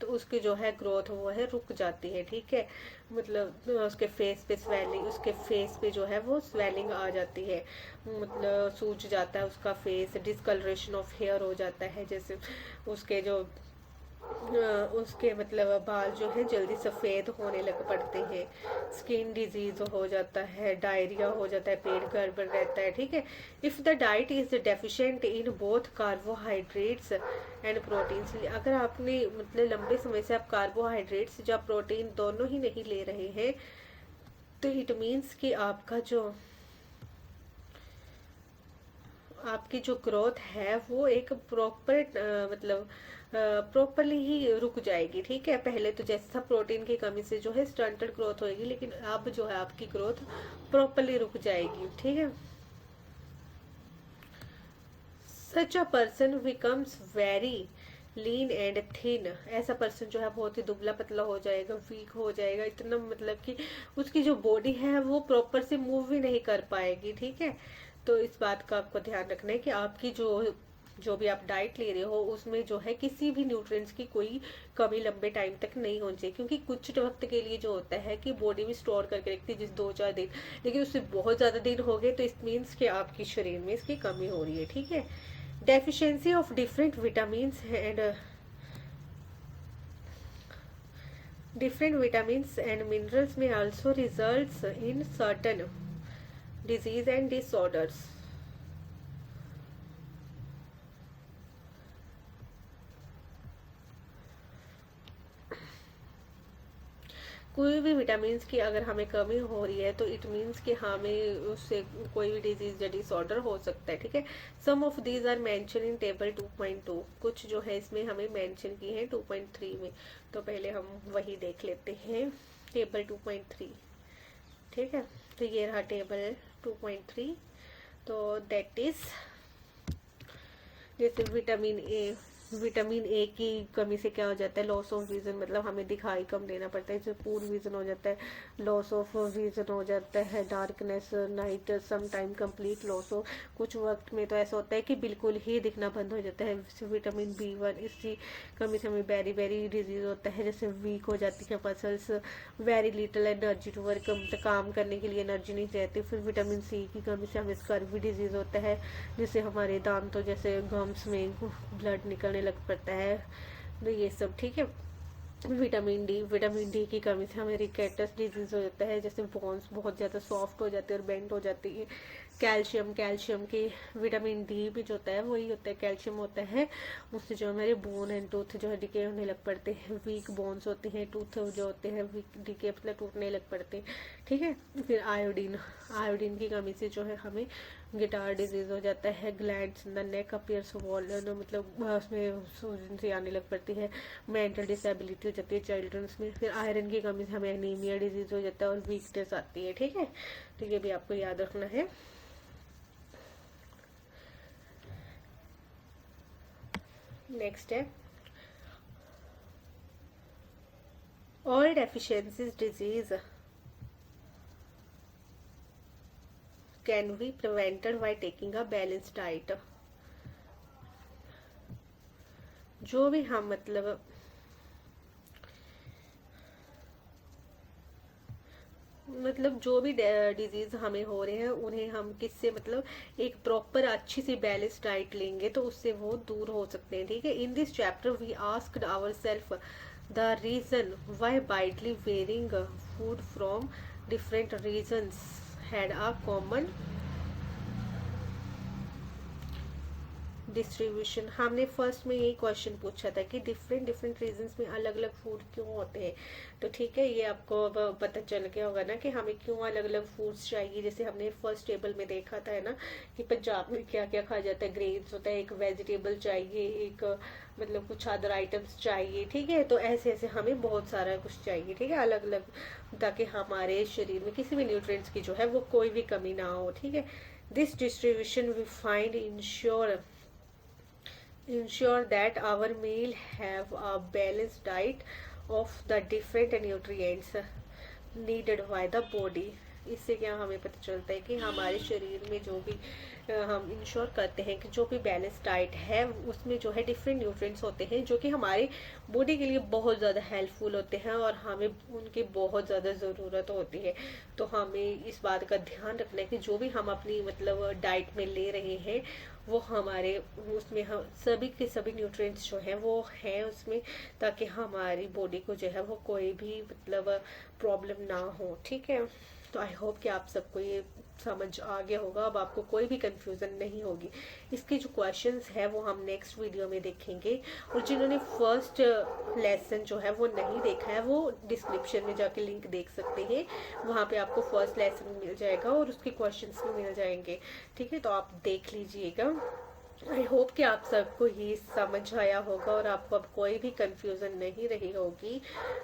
तो उसकी जो है ग्रोथ वो है रुक जाती है, ठीक है। मतलब उसके फेस पे स्वेलिंग, उसके फेस पे जो है वो स्वेलिंग आ जाती है, मतलब सूज जाता है उसका फेस, डिसकलरेशन ऑफ हेयर हो जाता है, जैसे उसके जो उसके मतलब बाल जो है जल्दी सफ़ेद होने लग पड़ते हैं, स्किन डिजीज हो जाता है, डायरिया हो जाता है, पेट गड़बड़ रहता है, ठीक है। If the diet is deficient in both carbohydrates and proteins, अगर आपने मतलब लंबे समय से आप कार्बोहाइड्रेट्स या प्रोटीन दोनों ही नहीं ले रहे हैं, तो इट मीन्स कि आपकी जो ग्रोथ है वो एक प्रॉपर मतलब प्रॉपरली ही रुक जाएगी, ठीक है। पहले तो जैसा प्रोटीन की कमी से जो है स्टंटेड ग्रोथ होगी, लेकिन अब जो है आपकी ग्रोथ प्रॉपरली रुक जाएगी, ठीक है। Such a person becomes very lean and thin, ऐसा पर्सन जो है बहुत ही दुबला पतला हो जाएगा, वीक हो जाएगा, इतना मतलब कि उसकी जो बॉडी है वो प्रॉपर से मूव भी नहीं कर पाएगी, ठीक है। तो इस बात का आपको ध्यान रखना है कि आपकी जो जो भी आप डाइट ले रहे हो उसमें जो है किसी भी न्यूट्रिएंट्स की कोई कमी लंबे टाइम तक नहीं होनी चाहिए, क्योंकि कुछ वक्त के लिए जो होता है कि बॉडी में स्टोर करके रखती है जिस 2-4 दिन, लेकिन उससे बहुत ज़्यादा दिन हो गए तो इस मीन्स कि आपकी शरीर में इसकी कमी हो रही है, ठीक है। Deficiency of different vitamins and different vitamins and minerals may also result in certain disease and disorders. कोई भी विटामिन की अगर हमें कमी हो रही है तो इट मीन्स कि हमें उससे कोई भी डिजीज या डिसऑर्डर हो सकता है, ठीक है। Some of these are mention in table 2.2, कुछ जो है इसमें हमें मेंशन की है 2.3 में, तो पहले हम वही देख लेते हैं, टेबल 2.3, ठीक है। तो ये रहा टेबल 2.3। तो दैट इज जैसे विटामिन ए की कमी से क्या हो जाता है, लॉस ऑफ विजन, मतलब हमें दिखाई कम देना पड़ता है, जैसे पूर विजन हो जाता है, लॉस ऑफ विजन हो जाता है, darkness, night, some time complete loss हो, कुछ वक्त में तो ऐसा होता है कि बिल्कुल ही दिखना बंद हो जाता है। जैसे विटामिन B1 इसकी कमी से हमें वेरी वेरी डिजीज होता है, जैसे वीक हो जाती है muscles, very little energy to work, काम करने के लिए एनर्जी नहीं रहती। फिर विटामिन C की कमी से हमें स्कर्वी डिजीज होता है, जिससे हमारे दांतों जैसे गम्स में ब्लड निकलने लग पड़ता है, तो ये सब ठीक है। विटामिन डी की कमी से हमें रिकेटस डिजीज हो जाता है, जैसे बोन्स बहुत ज़्यादा सॉफ्ट हो जाती है और बेंड हो जाती है। कैल्शियम की विटामिन डी भी जो होता है वही होता है, कैल्शियम होता है, उससे जो हमारे बोन एंड टूथ जो है डिके होने लग पड़ते हैं, वीक बोन्स होते हैं, टूथ जो होते हैं वीक डिके मतलब टूटने लग पड़ते हैं, ठीक है। फिर आयोडीन की कमी से जो है हमें गिटार डिजीज हो जाता है, glands in the neck appears swollen, मतलब उसमें सूजन सी आने लग पड़ती है, मेंटल डिसेबिलिटी हो जाती है चिल्ड्रंस में। फिर आयरन की कमी से हमें एनीमिया डिजीज हो जाता है और वीकनेस आती है, ठीक है। तो ये भी आपको याद रखना है। नेक्स्ट है all deficiencies disease can be prevented by taking a balance diet. जो भी हम मतलब जो भी डिजीज हमें हो रहे हैं उन्हें हम किससे मतलब एक प्रॉपर अच्छी सी बैलेंस डाइट लेंगे तो उससे वो दूर हो सकते हैं, ठीक है। In this chapter we asked ourselves the reason why widely varying food from different regions had a common distribution. हमने फर्स्ट में यही क्वेश्चन पूछा था कि डिफरेंट डिफरेंट रीजन्स में अलग अलग फूड क्यों होते हैं, तो ठीक है ये आपको अब पता चल गया होगा ना कि हमें क्यों अलग अलग फूड्स चाहिए। जैसे हमने फर्स्ट टेबल में देखा था है ना कि पंजाब में क्या क्या खाया जाता है, ग्रेन्स होता है, एक वेजिटेबल चाहिए, एक मतलब कुछ अदर आइटम्स चाहिए, ठीक है। तो ऐसे ऐसे हमें बहुत सारा कुछ चाहिए, ठीक है, अलग अलग, ताकि हमारे शरीर में किसी भी न्यूट्रिएंट्स की जो है वो कोई भी कमी ना हो, ठीक है। This distribution we find ensure that our meal have a balanced diet of the different nutrients needed by the body। इससे क्या हमें पता चलता है कि हमारे शरीर में जो भी हम इंश्योर करते हैं कि जो भी बैलेंस डाइट है उसमें जो है डिफरेंट न्यूट्रिएंट्स होते हैं जो कि हमारे बॉडी के लिए बहुत ज़्यादा हेल्पफुल होते हैं और हमें उनकी बहुत ज़्यादा ज़रूरत होती है। तो हमें इस बात का ध्यान रखना है कि जो भी हम अपनी मतलब डाइट में ले रहे हैं वो हमारे उसमें हम सभी के सभी न्यूट्रिएंट्स जो हैं वो हैं उसमें, ताकि हमारी बॉडी को जो है वो कोई भी मतलब प्रॉब्लम ना हो, ठीक है। तो आई होप कि आप सबको ये समझ आ गया होगा, अब आपको कोई भी कंफ्यूजन नहीं होगी। इसके जो क्वेश्चंस है वो हम नेक्स्ट वीडियो में देखेंगे, और जिन्होंने फर्स्ट लेसन जो है वो नहीं देखा है वो डिस्क्रिप्शन में जाके लिंक देख सकते हैं, वहाँ पे आपको फर्स्ट लेसन मिल जाएगा और उसके क्वेश्चंस भी मिल जाएंगे, ठीक है। तो आप देख लीजिएगा। आई होप कि आप सबको ये समझ आया होगा और आपको अब कोई भी कंफ्यूजन नहीं रही होगी।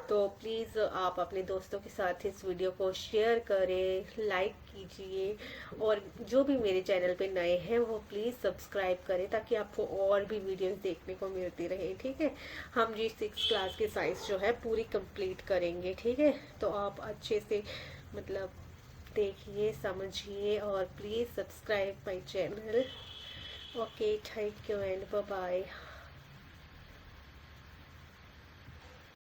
तो प्लीज़ आप अपने दोस्तों के साथ इस वीडियो को शेयर करें, लाइक कीजिए, और जो भी मेरे चैनल पे नए हैं वो प्लीज़ सब्सक्राइब करें ताकि आपको और भी वीडियोस देखने को मिलती रहे, ठीक है। हम जी 6th क्लास की साइंस जो है पूरी कंप्लीट करेंगे, ठीक है। तो आप अच्छे से मतलब देखिए, समझिए, और please subscribe my channel. Okay, thank you and bye bye.